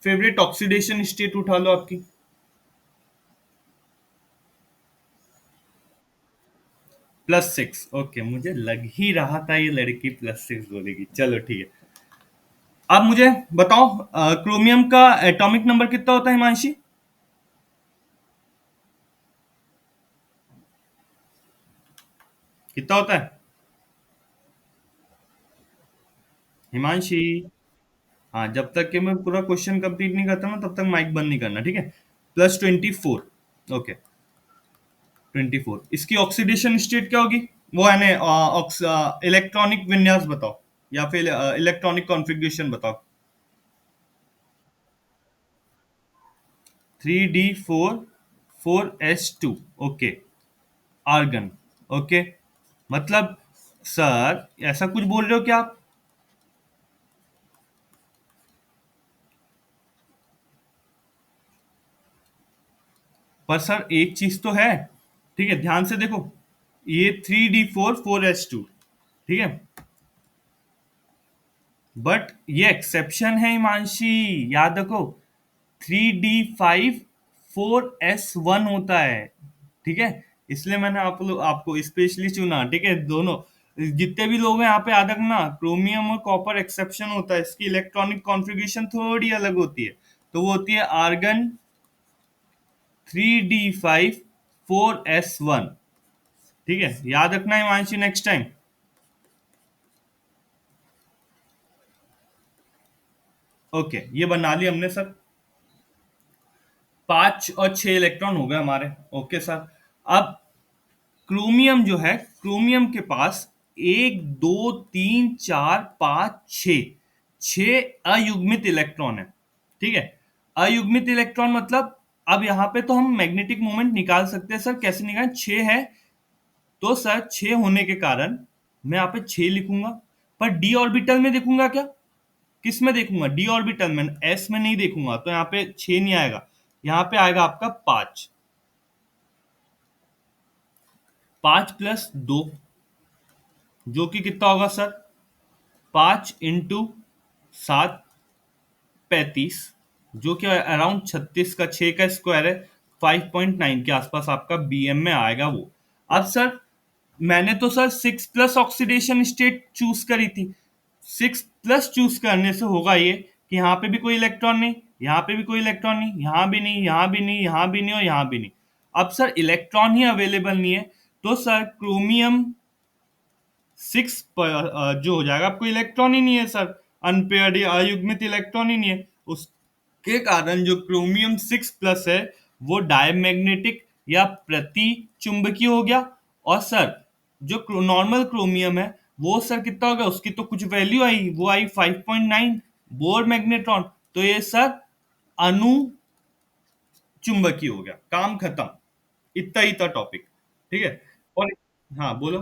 फेवरेट ऑक्सीडेशन स्टेट उठा लो आपकी। +6, ओके, मुझे लग ही रहा था ये लड़की +6 बोलेगी। चलो ठीक है। अब मुझे बताओ, क्रोमियम का एटॉमिक नंबर कितना होता है हिमांशी? कितना होता है हिमांशी? हाँ, जब तक कि मैं पूरा क्वेश्चन कंप्लीट नहीं करता ना तब तक माइक बंद नहीं करना, ठीक है। +24, ओके। 24, इसकी ऑक्सीडेशन स्टेट क्या होगी? वो है ना, इलेक्ट्रॉनिक विन्यास बताओ, या फिर इलेक्ट्रॉनिक कॉन्फ़िगरेशन बताओ। 3D4 4s2, okay. Argon, okay. मतलब सर ऐसा कुछ बोल रहे हो क्या आप? पर सर एक चीज तो है, ठीक है, ध्यान से देखो। ये 3D4 4s2, ठीक है। बट ये एक्सेप्शन है हिमांशी, याद रखो। 3D5 4s1 होता है, ठीक है। इसलिए मैंने आपको स्पेशली चुना, ठीक है। दोनों जितने भी लोग हैं यहाँ पे याद रखना, क्रोमियम और कॉपर एक्सेप्शन होता है, इसकी इलेक्ट्रॉनिक कॉन्फ़िगरेशन थोड़ी अलग होती है। तो वो होती है आर्गन 3D5 4s1, ठीक है। याद रखना हिमांशी नेक्स्ट टाइम। ओके, ये बना लिया हमने सर। 5 और 6 इलेक्ट्रॉन हो गए हमारे, ओके सर। अब क्रोमियम जो है, क्रोमियम के पास 1 2 3 4 5 6, 6 अयुग्मित इलेक्ट्रॉन है, ठीक है। अयुग्मित इलेक्ट्रॉन मतलब, अब यहाँ पे तो हम मैग्नेटिक मोमेंट निकाल सकते हैं सर। कैसे निकालें? 6 है, तो सर 6 होने के कारण मैं यहाँ पे 6 लिखूंगा। पर डी ऑर्बिटल में देखूंगा क्या? किस में देखूंगा? डी ऑर्बिटल में, एस में नहीं देखूंगा, तो यहाँ पे 6 नहीं आएगा। यहाँ पे आएगा आपका 5। 5 + 2, जो कि कितना होगा सर? 5 × 7 35, जो कि अराउंड 36 का 6 का स्क्वायर है। 5.9 के आसपास आपका बीएम में आएगा वो। अब सर मैंने तो सर 6+ ऑक्सीडेशन स्टेट चूज करी थी। 6+ चूज करने से होगा ये कि यहाँ पे भी कोई इलेक्ट्रॉन नहीं, यहाँ पे भी कोई इलेक्ट्रॉन नहीं, यहाँ भी नहीं, यहाँ भी नहीं, यहाँ भी नहीं और यहाँ भी नहीं। अब सर इलेक्ट्रॉन ही अवेलेबल नहीं है, तो सर क्रोमियम 6 पर जो हो जाएगा, आपको इलेक्ट्रॉन ही नहीं है सर। अनपेयर्ड या अयुग्मित इलेक्ट्रॉन ही नहीं है, उसके कारण जो क्रोमियम 6+ है वो डायमैग्नेटिक या प्रति चुंबकीय हो गया। और सर जो नॉर्मल क्रोमियम है वो सर कितना हो गया, उसकी तो कुछ वैल्यू आई, वो आई 5.9, बोर मैग्नेट्रॉन। तो ये सर अनु चुंबकीय हो गया, काम खत्म। इतना ही था टॉपिक, ठीक है। और हाँ बोलो।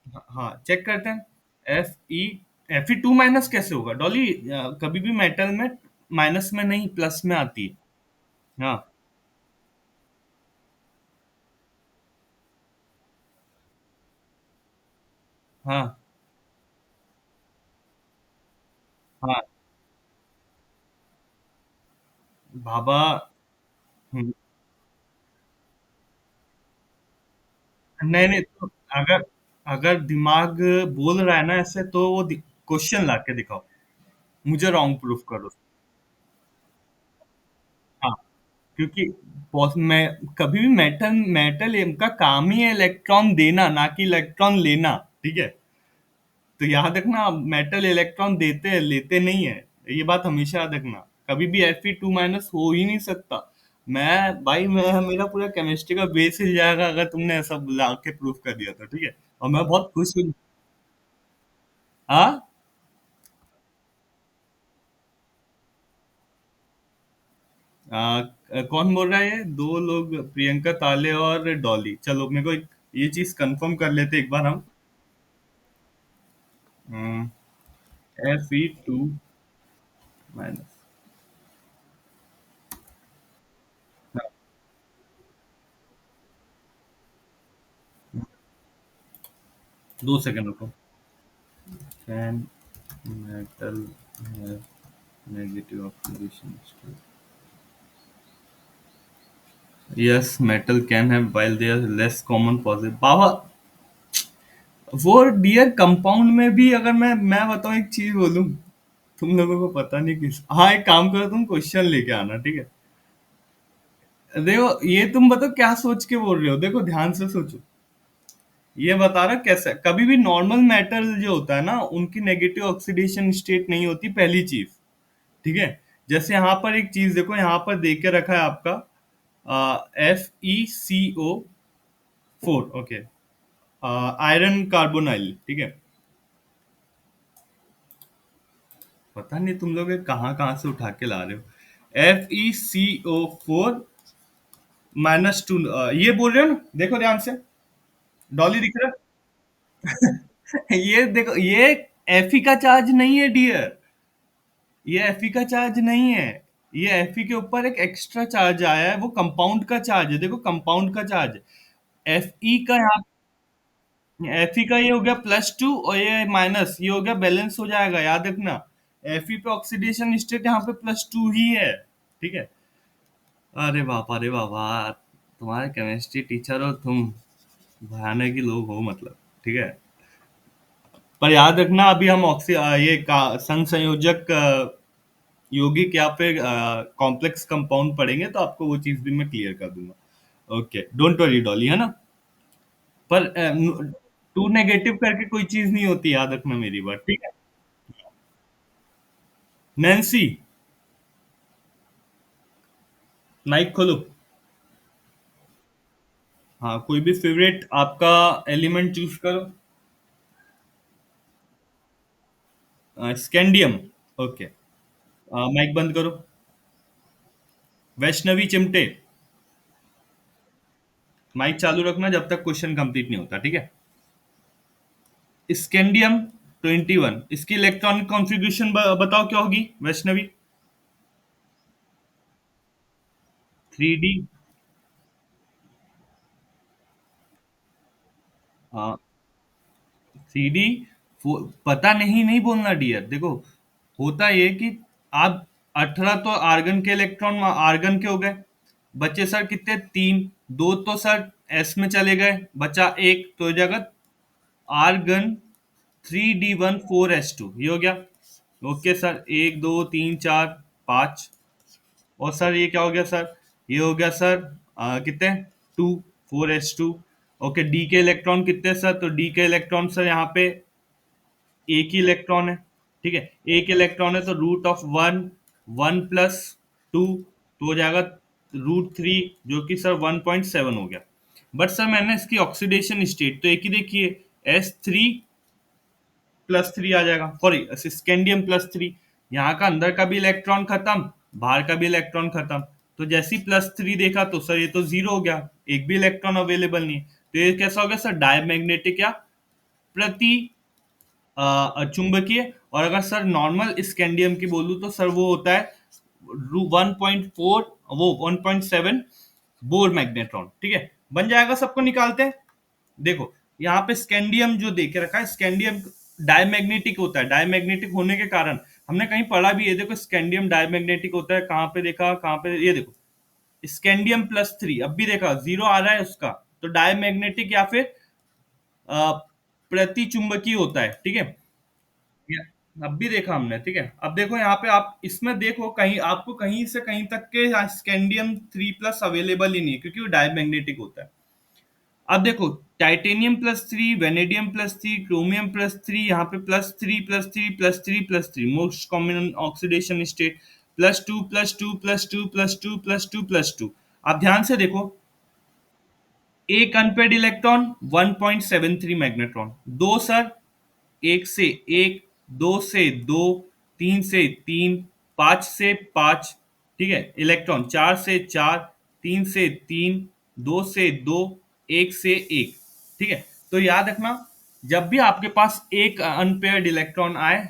हाँ, चेक करते हैं। Fe2- कैसे होगा डॉली? कभी भी मेटल में माइनस में नहीं, प्लस में आती है। हाँ, हाँ, हाँ बाबा। हम्म, नहीं नहीं, तो अगर अगर दिमाग बोल रहा है ना ऐसे, तो वो क्वेश्चन ला के दिखाओ, मुझे रॉन्ग प्रूफ करो। हाँ, क्योंकि मैं कभी भी मेटल मेटल का काम ही है इलेक्ट्रॉन देना, ना कि इलेक्ट्रॉन लेना, ठीक है। तो याद रखना, मेटल इलेक्ट्रॉन देते हैं, लेते नहीं है। ये बात हमेशा याद रखना। कभी भी Fe2- हो ही नहीं सकता। मैं मेरा पूरा केमिस्ट्री का बेस हिल जाएगा अगर तुमने ऐसा बुला के प्रूफ कर दिया तो, ठीक है। और मैं बहुत खुश हूँ। हाँ। कौन बोल रहा है ये दो लोग, प्रियंका ताले और डॉली? चलो मेरे को ये चीज कंफर्म कर लेते एक बार हम। Fe2 minus. 2 सेकंड रुको। Can metal negative oxidation state? Yes, metal can have while they are less common positive power. वो डियर कंपाउंड में भी, अगर मैं बताऊं एक चीज बोलूं, तुम लोगों को पता नहीं किस, हाँ एक काम करो, तुम क्वेश्चन लेके आना, ठीक है। देखो ये तुम बताओ क्या सोच के बोल रहे हो, देखो ध्यान से सोचो। ये बता रहा कैसा, कभी भी नॉर्मल मेटल जो होता है ना, उनकी नेगेटिव ऑक्सीडेशन स्टेट नहीं होती, पहली चीज। ठीक है। जैसे यहाँ पर एक चीज देखो, यहाँ पर दे के रखा है आपका FeCO4, ओके, आयरन कार्बोनाइल, ठीक है। पता नहीं तुम लोग ये कहाँ कहाँ से उठा के ला रहे हो। FeCO4 -2, ये बोल रहे हो ना, देखो ध्यान से। डॉली दिख रहा है? ये देखो, ये Fe का चार्ज नहीं है डियर। ये Fe का चार्ज नहीं है। ये Fe के ऊपर एक एक्स्ट्रा चार्ज आया है, वो कंपाउंड का चार्ज है, देखो कंपाउंड का चार्ज। Fe का यहाँ, Fe का ये हो गया +2 और ये माइनस, ये हो गया, बैलेंस हो जाएगा, याद रखना। Fe पे ऑक्सीडेशन स्टेट यहाँ पे +2 ही है, ठीक है। अरे बाबा, तुम्हारे केमिस्ट्री टीचर हो तुम, भयानक ही लोग हो मतलब, ठीक है। पर याद रखना, अभी हम ये संघ संयोजक यौगिक या फिर कॉम्प्लेक्स कंपाउंड पढ़ेंगे, तो आपको वो चीज भी मैं क्लियर कर दूंगा। ओके, डोंट वरी डॉली, है ना। पर टू नेगेटिव करके कोई चीज नहीं होती, याद रखना मेरी बात, ठीक है। नैन्सी, माइक खोलो। हाँ, कोई भी फेवरेट आपका एलिमेंट चूज करो। Scandium, okay. माइक बंद करो। वैष्णवी चिमटे, माइक चालू रखना जब तक क्वेश्चन कंप्लीट नहीं होता, ठीक है। स्कैंडियम 21, इसकी इलेक्ट्रॉनिक कॉन्फ़िगरेशन बताओ क्या होगी वैष्णवी? 3D। 3D, पता नहीं नहीं बोलना डियर, देखो होता ये कि आप 18 तो आर्गन के इलेक्ट्रॉन आर्गन के हो गए, बचे सर कितने, 3, 2 तो सर एस में चले गए, बचा एक, तो हो जाएगा आर्गन 3D14S2, ये हो गया। Okay sir, 1 2 3 4 5। और सर ये क्या हो गया सर, ये हो गया सर कितने, 2 4S2। ओके, डी के इलेक्ट्रॉन कितने सर, तो डी के इलेक्ट्रॉन सर यहाँ पे एक ही इलेक्ट्रॉन है, ठीक है। एक इलेक्ट्रॉन है तो √1, 1 + 2, तो हो जाएगा √3, जो कि सर 1.7 हो गया। बट सर मैंने इसकी ऑक्सीडेशन स्टेट तो एक ही देखी है, S3+3 आ जाएगा, सॉरी स्कैंडियम +3। यहाँ का अंदर का भी इलेक्ट्रॉन खत्म, बाहर का भी इलेक्ट्रॉन खत्म। तो जैसे ही +3 देखा तो सर ये तो जीरो हो गया, एक भी इलेक्ट्रॉन अवेलेबल नहीं है। तो ये कैसा हो गया सर, डायमैग्नेटिक या प्रति चुंबकीय। और अगर सर नॉर्मल स्कैंडियम की बोलूं तो सर वो होता है 1.4, वो 1.7 बोर मैग्नेट्रॉन, ठीक है। बन जाएगा, सबको निकालते हैं। देखो यहाँ पे स्कैंडियम जो देखे रखा है, स्कैंडियम डायमैग्नेटिक होता है, डायमैग्नेटिक होने के कारण हमने कहीं पढ़ा भी है, देखो स्कैंडियम डायमैग्नेटिक होता है, कहाँ पे देखा, कहाँ पे, ये देखो स्कैंडियम +3, अब भी देखा जीरो आ रहा है उसका, तो डायमैग्नेटिक या फिर अ, प्रति चुंबकीय होता है, ठीक है। अब भी देखा हमने, ठीक है। अब देखो यहाँ पे, आप इसमें देखो कहीं आपको कहीं से कहीं तक के स्कैंडियम 3+ अवेलेबल ही नहीं है, क्योंकि वो डायमैग्नेटिक होता है। अब देखो टाइटेनियम +3, वेनेडियम +3, क्रोमियम +3, यहाँ पे +3 +3 +3 +3, मोस्ट कॉमन ऑक्सीडेशन स्टेट। +2 +2 +2 +2 +2 +2। आप ध्यान से देखो, एक अनपेड इलेक्ट्रॉन 1.73 मैग्नेट्रॉन, दो सर, एक से एक, दो से दो, तीन से तीन, पांच से पांच, ठीक है, इलेक्ट्रॉन चार से चार, तीन से तीन, दो से दो, एक से एक, ठीक है। तो याद रखना, जब भी आपके पास एक अनपेयर्ड इलेक्ट्रॉन आए,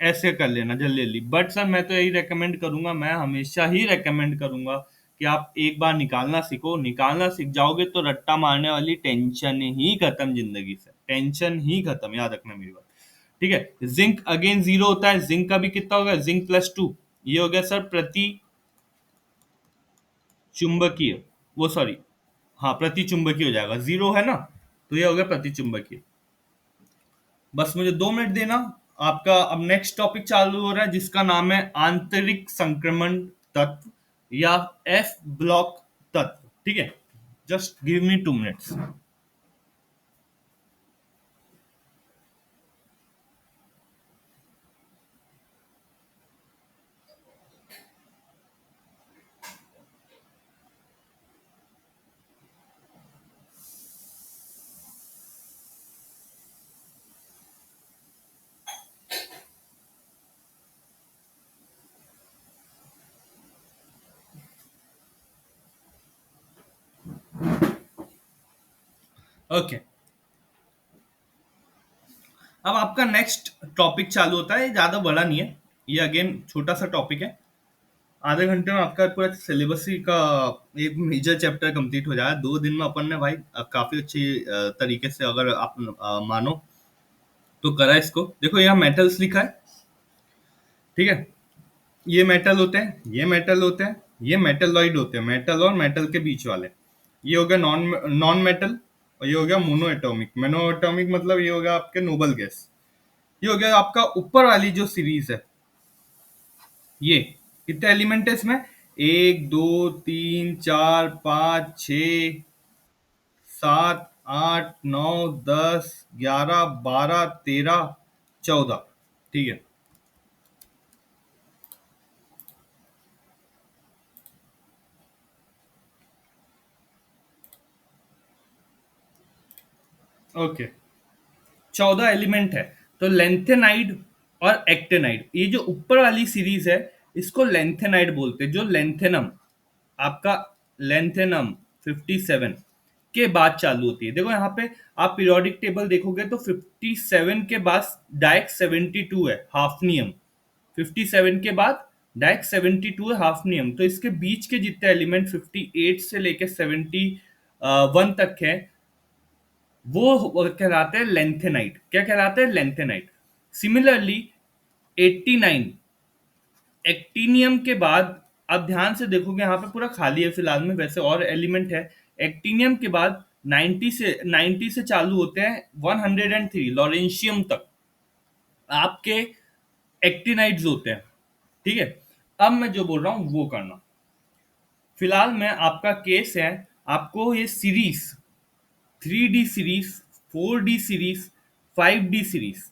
ऐसे कर लेना जल्दी जल्दी। बट सर मैं तो यही रेकमेंड करूंगा, मैं हमेशा ही रेकमेंड करूंगा कि आप एक बार निकालना सीखो। निकालना सीख जाओगे तो रट्टा मारने वाली टेंशन ही खत्म, जिंदगी से टेंशन ही खत्म, याद रखना मेरी बात। ठीक है, जिंक अगेन जीरो होता है, जिंक का भी कितना होगा, जिंक +2, ये हो गया सर प्रति चुंबकीय, वो सॉरी, हाँ प्रति चुंबकीय हो जाएगा, जीरो है ना, तो ये हो गया प्रति चुंबकीय। बस मुझे 2 मिनट देना। आपका अब नेक्स्ट टॉपिक चालू हो रहा है जिसका नाम है आंतरिक संक्रमण तत्व या एफ ब्लॉक तत्व, ठीक है। Just give me 2 minutes. Okay, अब आपका नेक्स्ट टॉपिक चालू होता है, ये ज्यादा बड़ा नहीं है, ये अगेन छोटा सा टॉपिक है। आधे घंटे में आपका पूरा सिलेबस ही का एक मेजर चैप्टर कंप्लीट हो जाएगा। 2 दिन में अपन ने भाई काफी अच्छी तरीके से, अगर आप मानो तो करा इसको। देखो यहाँ मेटल्स लिखा है, ठीक है, ये मेटल होते हैं, ये मेटल होते हैं, ये मेटलॉइड होते हैं, मेटल और मेटल के बीच वाले। ये हो गया नॉन नॉन मेटल, और ये हो गया मोनो एटॉमिक। मोनो एटॉमिक मतलब ये हो गया आपके नोबल गैस। ये हो गया आपका ऊपर वाली जो सीरीज है, ये कितने एलिमेंट है इसमें, 1 2 3 4 5 6 7 8 9 10 11 12 13 14, ठीक है। ओके, 14 एलिमेंट है। तो लेंथेनाइड और एक्टेनाइड, ये जो ऊपर वाली सीरीज है, इसको लेंथेनाइड बोलते हैं। जो लेंथेनम, आपका लेंथेनम 57 के बाद चालू होती है। देखो यहाँ पे आप पीरियोडिक टेबल देखोगे तो 57 के बाद डायरेक्ट 72 है, हाफनियम। 57 के बाद डायरेक्ट 72 है, हाफनियम। तो इसके बीच के जितने एलिमेंट 58 से लेके 71 तक है, वो कहलाते हैं लेंथेनाइट। क्या कहलाते हैं, लेंथेनाइट। सिमिलरली 89 एक्टिनियम के बाद, आप ध्यान से देखोगे यहाँ पे पूरा खाली है फिलहाल में, वैसे और एलिमेंट है। एक्टिनियम के बाद 90 से चालू होते हैं 103 लॉरेंशियम तक आपके एक्टिनाइड्स होते हैं, ठीक है। अब मैं जो बोल रहा हूँ वो करना। फिलहाल में आपका केस है, आपको ये series 3D series, 4D series, 5D series,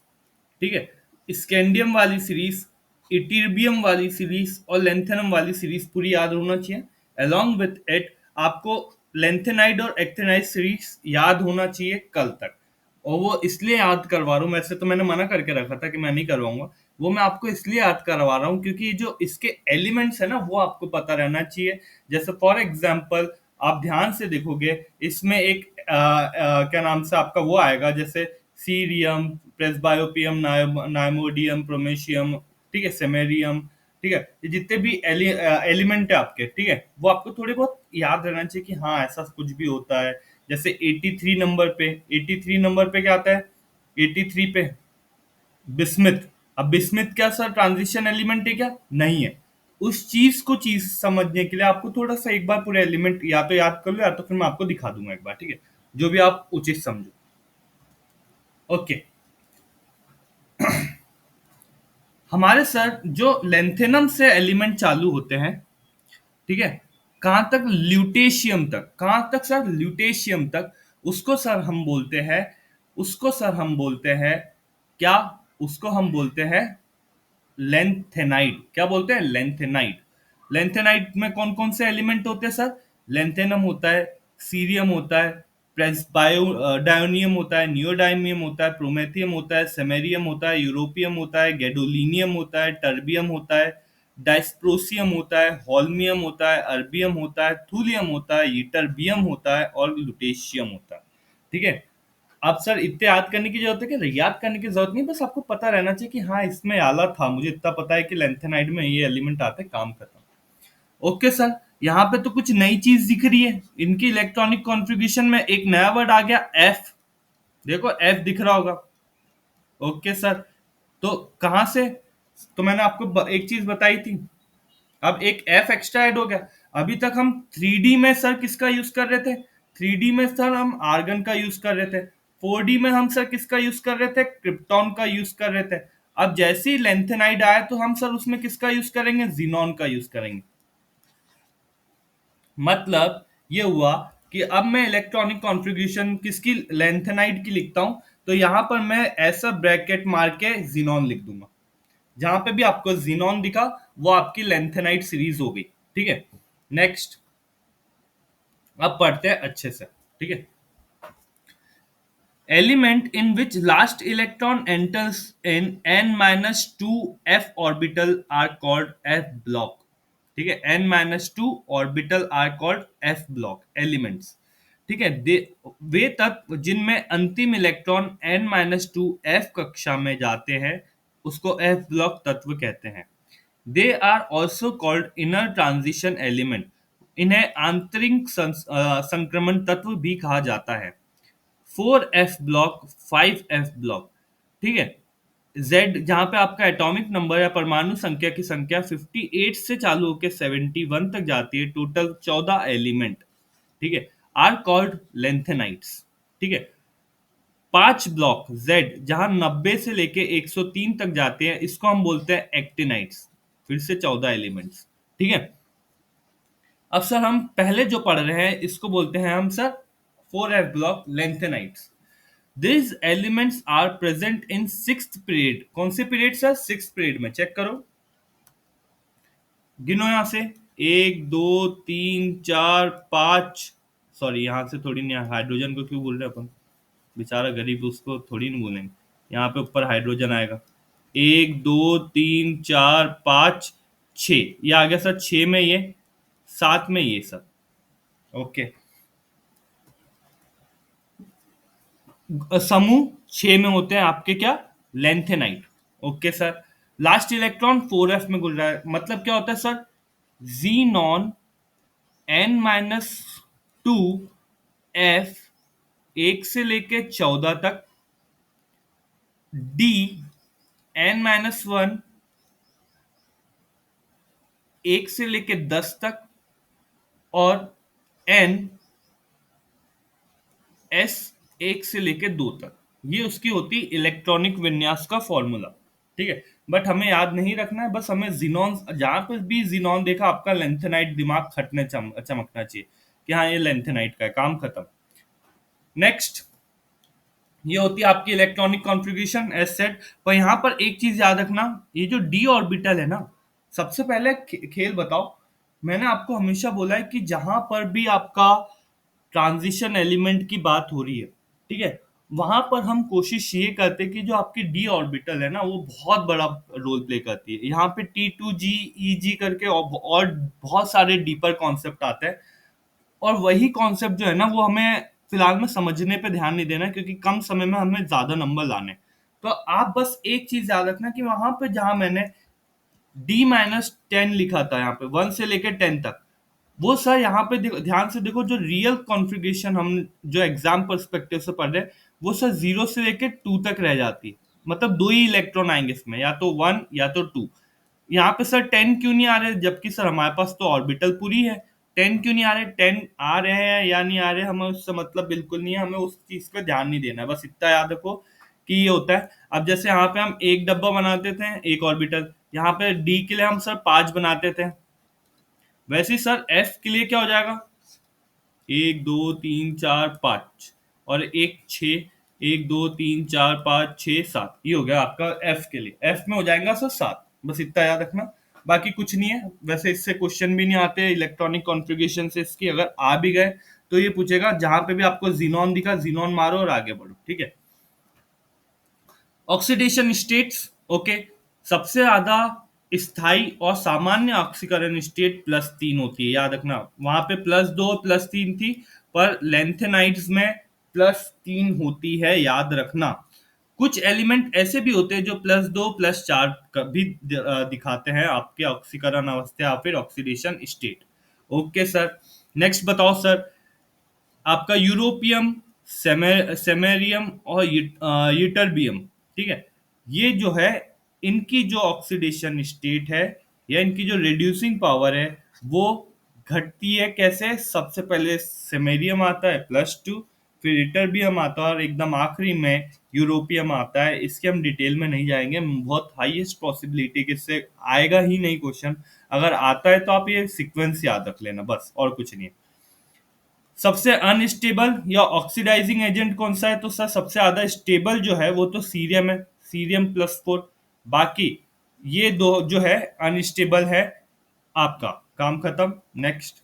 ठीक है, स्कैंडियम वाली सीरीज, इटिर्बियम वाली सीरीज और लेंथेनम वाली सीरीज पूरी याद होना चाहिए। अलोंग विथ इट आपको लेंथेनाइड और एक्टेनाइड सीरीज याद होना चाहिए कल तक। और वो इसलिए याद करवा रहा हूँ, वैसे तो मैंने मना करके रखा था कि मैं नहीं करवाऊंगा, वो मैं आपको इसलिए याद करवा रहा हूँ क्योंकि जो इसके एलिमेंट्स है ना, वो आपको पता रहना चाहिए। जैसे फॉर एग्जाम्पल आप ध्यान से देखोगे, इसमें एक क्या नाम से आपका वो आएगा, जैसे सीरियम, प्रेसबायोपियम, नाइमोडियम, प्रोमेशियम, ठीक है, सेमेरियम, ठीक है। ये जितने भी एलिमेंट है आपके, ठीक है, वो आपको थोड़े बहुत याद रहना चाहिए कि हाँ ऐसा कुछ भी होता है। जैसे 83 नंबर पे, 83 नंबर पे क्या आता है, 83 पे बिस्मिथ। अब बिस्मिथ क्या सर ट्रांजिशन एलिमेंट है क्या, नहीं है। उस चीज को चीज समझने के लिए आपको थोड़ा सा एक बार पूरे एलिमेंट या तो याद कर लो, या तो फिर मैं आपको दिखा दूंगा एक बार, ठीक है, जो भी आप उचित समझो। ओके, हमारे सर जो लेंथेनम से एलिमेंट चालू होते हैं, ठीक है, कहां तक, ल्यूटेशियम तक। कहां तक सर, ल्यूटेशियम तक। उसको सर हम बोलते हैं, उसको सर हम बोलते हैं क्या, उसको हम बोलते हैं लेंथेनाइड, क्या बोलते हैं, लेंथेनाइड। लेंथेनाइड में कौन कौन से एलिमेंट होते हैं सर? लेंथेनम होता है, सीरियम होता है, प्रेसबायो डायोनियम होता है, नियोडाइमियम होता है, प्रोमेथियम होता है, सेमेरियम होता है, यूरोपियम होता है, गैडोलिनियम होता है, टर्बियम होता है, डाइस्प्रोसियम होता है, होल्मियम होता है, अर्बियम होता है, थूलियम होता है, यटरबियम होता है और लुटेशियम होता है। ठीक है। अब सर इतने याद करने की जरूरत है कि याद करने की जरूरत नहीं, बस आपको पता रहना चाहिए कि हाँ इसमें आला था, मुझे इतना पता है कि लेंथेनाइड में ये एलिमेंट आते हैं, काम खत्म। ओके सर, यहाँ पे तो कुछ नई चीज दिख रही है, इनकी इलेक्ट्रॉनिक कॉन्फ़िगरेशन में एक नया वर्ड आ गया, एफ। देखो एफ दिख रहा होगा। ओके सर, तो कहाँ से, तो मैंने आपको एक चीज बताई थी, अब एक एफ एक्स्ट्रा ऐड हो गया। अभी तक हम थ्री डी में सर किसका यूज कर रहे थे? थ्री डी में सर हम आर्गन का यूज कर रहे थे। फोर डी में हम सर किसका यूज कर रहे थे? क्रिप्टॉन का यूज कर रहे थे। अब जैसे ही लेंथेनाइड आया तो हम सर उसमें किसका यूज करेंगे? जीनॉन का यूज करेंगे। मतलब ये हुआ कि अब मैं इलेक्ट्रॉनिक कॉन्फ़िगरेशन किसकी, लेंथेनाइड की लिखता हूं, तो यहां पर मैं ऐसा ब्रैकेट मार के जीनॉन लिख दूंगा। जहां पे भी आपको जीनॉन दिखा वो आपकी लेंथेनाइड सीरीज हो गई। ठीक है। नेक्स्ट, अब पढ़ते हैं अच्छे से। ठीक है। Element in which last electron enters in n minus two f orbital are called f block. ठीक है, n minus two orbital are called f block elements. ठीक है, वे तत्व जिनमें अंतिम electron n minus two f कक्षा में जाते हैं उसको f ब्लॉक तत्व कहते हैं। They are also called inner transition element. इन्हें आंतरिक संक्रमण तत्व भी कहा जाता है। 4f block, 5f block. ठीक है। Z जहां पे आपका एटॉमिक नंबर या परमाणु संख्या की संख्या 58 से चालू होकर 71 तक जाती है, टोटल 14 एलिमेंट। ठीक है, आर कॉल्ड लेंथेनाइट्स। ठीक है। 5 ब्लॉक Z जहां 90 से लेके 103 तक जाते हैं, इसको हम बोलते हैं एक्टिनाइट्स। फिर से 14 एलिमेंट्स। ठीक है। अब सर हम पहले जो पढ़ रहे हैं इसको बोलते हैं हम sir 4f block lanthanides. These elements are present in sixth period। कौन से पीरियड सर? सिक्स पीरियड में। चेक करो, गिनो यहां से, एक दो तीन चार पाँच। सॉरी यहां से थोड़ी नहीं, हाइड्रोजन को क्यों बोल रहे हैं अपन, बेचारा गरीब, उसको थोड़ी नहीं बोलेंगे। यहाँ पे ऊपर हाइड्रोजन आएगा। एक दो तीन चार पाँच छ, ये आ गया सर छ में, ये सात में ये सर। ओके। समूह छह में होते हैं आपके क्या? Lanthanide. Okay sir. Last electron 4f में गुजरा है, मतलब क्या होता है sir? Xenon n minus to F, एक से लेके 14 तक, डी n माइनस वन, एक से लेके 10 तक, और n एस, एक से लेके दो तक। ये उसकी होती इलेक्ट्रॉनिक विन्यास का फॉर्मूला। ठीक है। बट हमें याद नहीं रखना है, बस हमें जीनॉन, जहां पर भी जीनॉन देखा आपका लेंथेनाइट दिमाग खटने चमकना चाहिए कि हाँ ये लेंथेनाइट का है, काम खत्म। नेक्स्ट, ये होती है आपकी इलेक्ट्रॉनिक कॉन्फ़िगरेशन एज सेट। पर यहाँ पर एक चीज याद रखना, ये जो डी ऑर्बिटल है ना, सबसे पहले खेल बताओ, मैंने आपको हमेशा बोला है कि जहां पर भी आपका ट्रांजिशन एलिमेंट की बात हो रही है, ठीक है, वहां पर हम कोशिश ये करते हैं कि जो आपकी डी ऑर्बिटल है ना वो बहुत बड़ा रोल प्ले करती है। यहाँ पे T2G, EG करके और बहुत सारे डीपर कॉन्सेप्ट आते हैं, और वही कॉन्सेप्ट जो है ना वो हमें फिलहाल में समझने पे ध्यान नहीं देना है, क्योंकि कम समय में हमें ज्यादा नंबर लाने। तो आप बस एक चीज याद रखना कि वहां पे जहां मैंने D-10 लिखा था, यहाँ पे 1 से लेकर 10 तक, वो सर यहाँ पे ध्यान से देखो, जो रियल कॉन्फ़िगरेशन हम जो एग्जाम पर्सपेक्टिव से पढ़ रहे हैं वो सर 0 से लेकर 2 तक रह जाती है। मतलब दो ही इलेक्ट्रॉन आएंगे इसमें, या तो 1 या तो 2। यहाँ पे सर 10 क्यों नहीं आ रहे, जबकि सर हमारे पास तो ऑर्बिटल पूरी है। 10 क्यों नहीं आ रहे, 10 आ रहे हैं या नहीं आ रहे हमें उससे मतलब बिल्कुल नहीं है, हमें उस चीज पे ध्यान नहीं देना है, बस इतना याद रखो कि ये होता है। अब जैसे यहाँ पे हम एक डब्बा बनाते थे, एक ऑर्बिटल, यहाँ पे डी के लिए हम सर 5 बनाते थे, वैसे ही सर एफ के लिए क्या हो जाएगा? एक दो तीन चार पाँच, और एक छ, एक दो तीन चार पाँच छ सात, ये हो गया आपका एफ के लिए। एफ में हो जाएगा सर 7। बस इतना याद रखना, बाकी कुछ नहीं है। वैसे इससे क्वेश्चन भी नहीं आते इलेक्ट्रॉनिक कॉन्फ़िगरेशन से इसकी, अगर आ भी गए तो ये पूछेगा जहां पे भी आपको जीनॉन दिखा जीनॉन मारो और आगे बढ़ो, ठीक है। ऑक्सीडेशन स्टेट्स, ओके, सबसे ज्यादा स्थायी और सामान्य ऑक्सीकरण स्टेट +3 होती है, याद रखना। वहां पे +2 +3 थी, पर लेंथेनाइड्स में +3 होती है, याद रखना। कुछ एलिमेंट ऐसे भी होते हैं जो +2 +4 भी दिखाते हैं आपके ऑक्सीकरण अवस्था या फिर oxidation state. Okay sir, next बताओ सर। आपका यूरोपियम, सेमेरियम और यूटरबियम, ठीक है, ये जो है इनकी जो ऑक्सीडेशन स्टेट है या इनकी जो रिड्यूसिंग पावर है वो घटती है कैसे। सबसे पहले सेमेरियम आता है +2, फिर यूटरबियम आता है और एकदम आखिरी में यूरोपियम आता है। इसके हम डिटेल में नहीं जाएंगे, बहुत हाईएस्ट पॉसिबिलिटी कि इससे आएगा ही नहीं क्वेश्चन। अगर आता है तो आप ये सीक्वेंस याद रख लेना बस, और कुछ नहीं है। सबसे अनस्टेबल या ऑक्सीडाइजिंग एजेंट कौन सा है, तो सर सबसे ज्यादा स्टेबल जो है वो तो सीरियम है, सीरियम +4। बाकी ये दो जो है अनस्टेबल है। आपका काम खत्म। नेक्स्ट,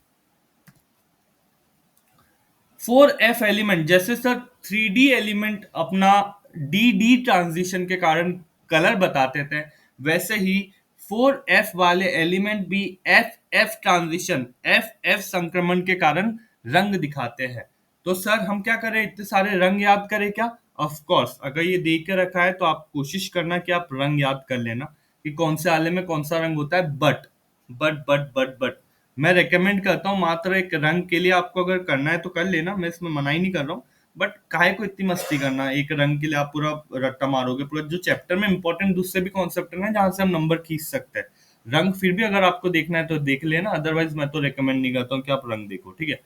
4F एलिमेंट, जैसे सर 3D एलिमेंट अपना डी ट्रांजिशन के कारण कलर बताते थे, वैसे ही 4F वाले एलिमेंट भी FF ट्रांजिशन, FF संक्रमण के कारण रंग दिखाते हैं। तो सर हम क्या करें, इतने सारे रंग याद करें क्या? ऑफ कोर्स, अगर ये दे के रखा है तो आप कोशिश करना कि आप रंग याद कर लेना कि कौन से आले में कौन सा रंग होता है। बट मैं रेकमेंड करता हूँ मात्र एक रंग के लिए, आपको अगर करना है तो कर लेना, मैं इसमें मना ही नहीं कर रहा हूँ। बट काहे को इतनी मस्ती करना, एक रंग के लिए आप पूरा रट्टा मारोगे। पूरा जो चैप्टर में इंपॉर्टेंट दूसरे भी कॉन्सेप्ट है जहाँ से हम नंबर खींच सकते हैं। रंग फिर भी अगर आपको देखना है तो देख लेना, अदरवाइज मैं तो रेकमेंड नहीं करता हूँ कि आप रंग देखो, ठीक है।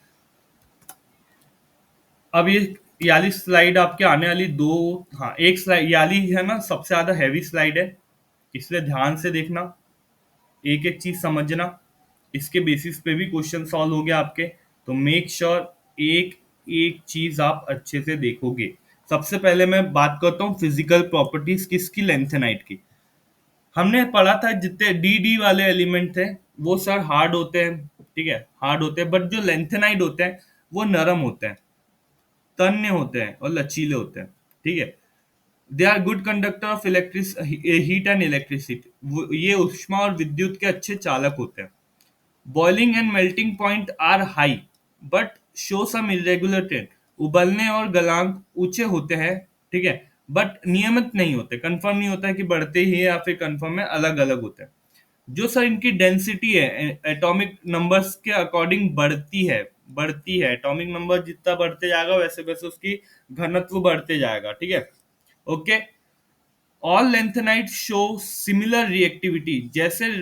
अब ये वाली स्लाइड आपके आने वाली दो, हाँ एक स्लाइड ये वाली है ना, सबसे ज्यादा हैवी स्लाइड है, इसलिए ध्यान से देखना, एक एक चीज समझना, इसके बेसिस पे भी क्वेश्चन सॉल्व हो गया आपके। तो मेक श्योर एक एक चीज आप अच्छे से देखोगे। सबसे पहले मैं बात करता हूँ फिजिकल प्रॉपर्टीज किसकी, लेंथेनाइट की। हमने पढ़ा था जितने डी वाले एलिमेंट थे वो सर हार्ड होते हैं, ठीक है, हार्ड होते हैं। बट जो लेंथेनाइट होते हैं वो नरम होते हैं, तन्य होते हैं और लचीले होते हैं, ठीक है। They are good conductor of electric heat and electricity, ये ऊष्मा और विद्युत के अच्छे चालक होते हैं। Boiling and melting point are high but show some irregular trend, उबलने और गलांक ऊंचे होते हैं, ठीक है, बट नियमित नहीं होते, कंफर्म नहीं होता है कि बढ़ते ही है या फिर कंफर्म है, अलग अलग होते हैं। जो सर इनकी डेंसिटी है एटॉमिक नंबर्स के अकॉर्डिंग बढ़ती है एटॉमिक नंबर जितना बढ़ते जाएगा वैसे वैसे उसकी घनत्व बढ़ते जाएगा, ठीक है। Okay, all lanthanide show similar reactivity, जैसे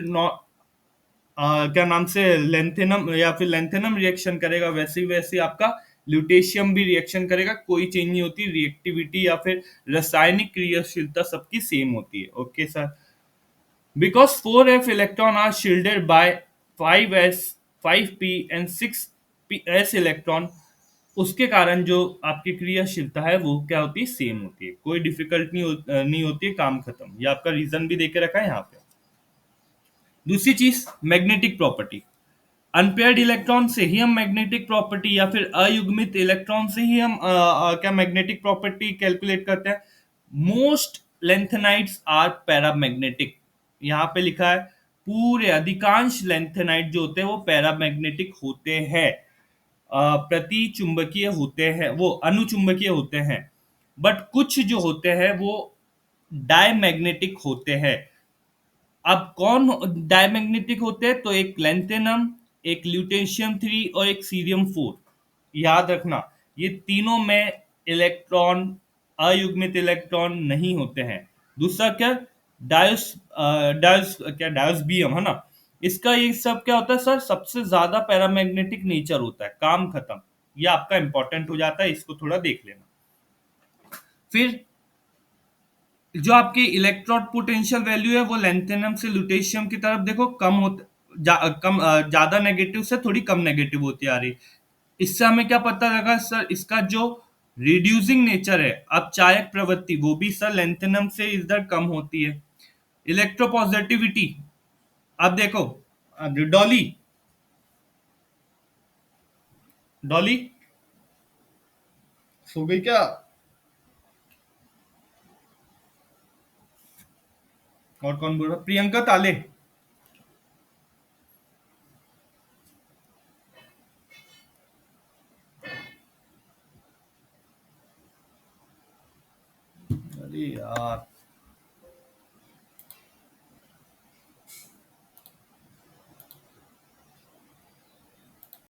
क्या नाम से लेंथेनम या फिर लेंथेनम रिएक्शन करेगा वैसे ही वैसे ही आपका ल्यूटेशियम भी रिएक्शन करेगा, कोई चेंज नहीं होती, रिएक्टिविटी या फिर रासायनिक क्रियाशीलता सबकी सेम होती है। Okay sir, because 4F electron are shielded by 5S 5P and 6S electron, उसके कारण जो आपकी क्रियाशीलता है वो क्या होती है, सेम होती है, कोई डिफिकल्ट नहीं होती है, काम खत्म। ये आपका रीजन भी देके रखा है यहाँ पे। दूसरी चीज मैग्नेटिक प्रॉपर्टी, अनपेयर्ड इलेक्ट्रॉन से ही हम मैग्नेटिक प्रॉपर्टी या फिर अयुग्मित इलेक्ट्रॉन से ही हम क्या मैग्नेटिक प्रॉपर्टी कैलकुलेट करते हैं। मोस्ट लेंथेनाइट्स आर पैरामैग्नेटिक, यहाँ पे लिखा है पूरे अधिकांश लेंथेनाइट जो होते हैं वो पैरामैग्नेटिक होते हैं, प्रति चुंबकीय होते हैं, वो अनुचुंबकीय होते हैं। बट कुछ जो होते हैं वो डायमैग्नेटिक होते हैं। अब कौन डायमैग्नेटिक होते हैं, तो एक लेंथेनम, एक ल्यूटेशियम 3 और एक सीरियम 4, याद रखना। ये तीनों में इलेक्ट्रॉन अयुग्मित इलेक्ट्रॉन नहीं होते हैं। दूसरा क्या, डायस्बियम है ना, इसका ये सब क्या होता है सर, सबसे ज्यादा पैरामैग्नेटिक नेचर होता है, काम खत्म। ये आपका इंपॉर्टेंट हो जाता है, इसको थोड़ा देख लेना। फिर जो आपकी इलेक्ट्रोड पोटेंशियल वैल्यू है वो लेंथेनम से लुटेशियम की तरफ देखो कम होते, ज्यादा नेगेटिव से थोड़ी कम नेगेटिव होती आ रही। इससे हमें क्या पता लगा सर, इसका जो रिड्यूसिंग नेचर है, अब चायक प्रवृत्ति वो भी सर लेंथेनम से इधर कम होती है। इलेक्ट्रोपॉजिटिविटी, आप देखो। डॉली, डॉली सो गई क्या? और कौन बोल रहा? प्रियंका ताले। अरे यार,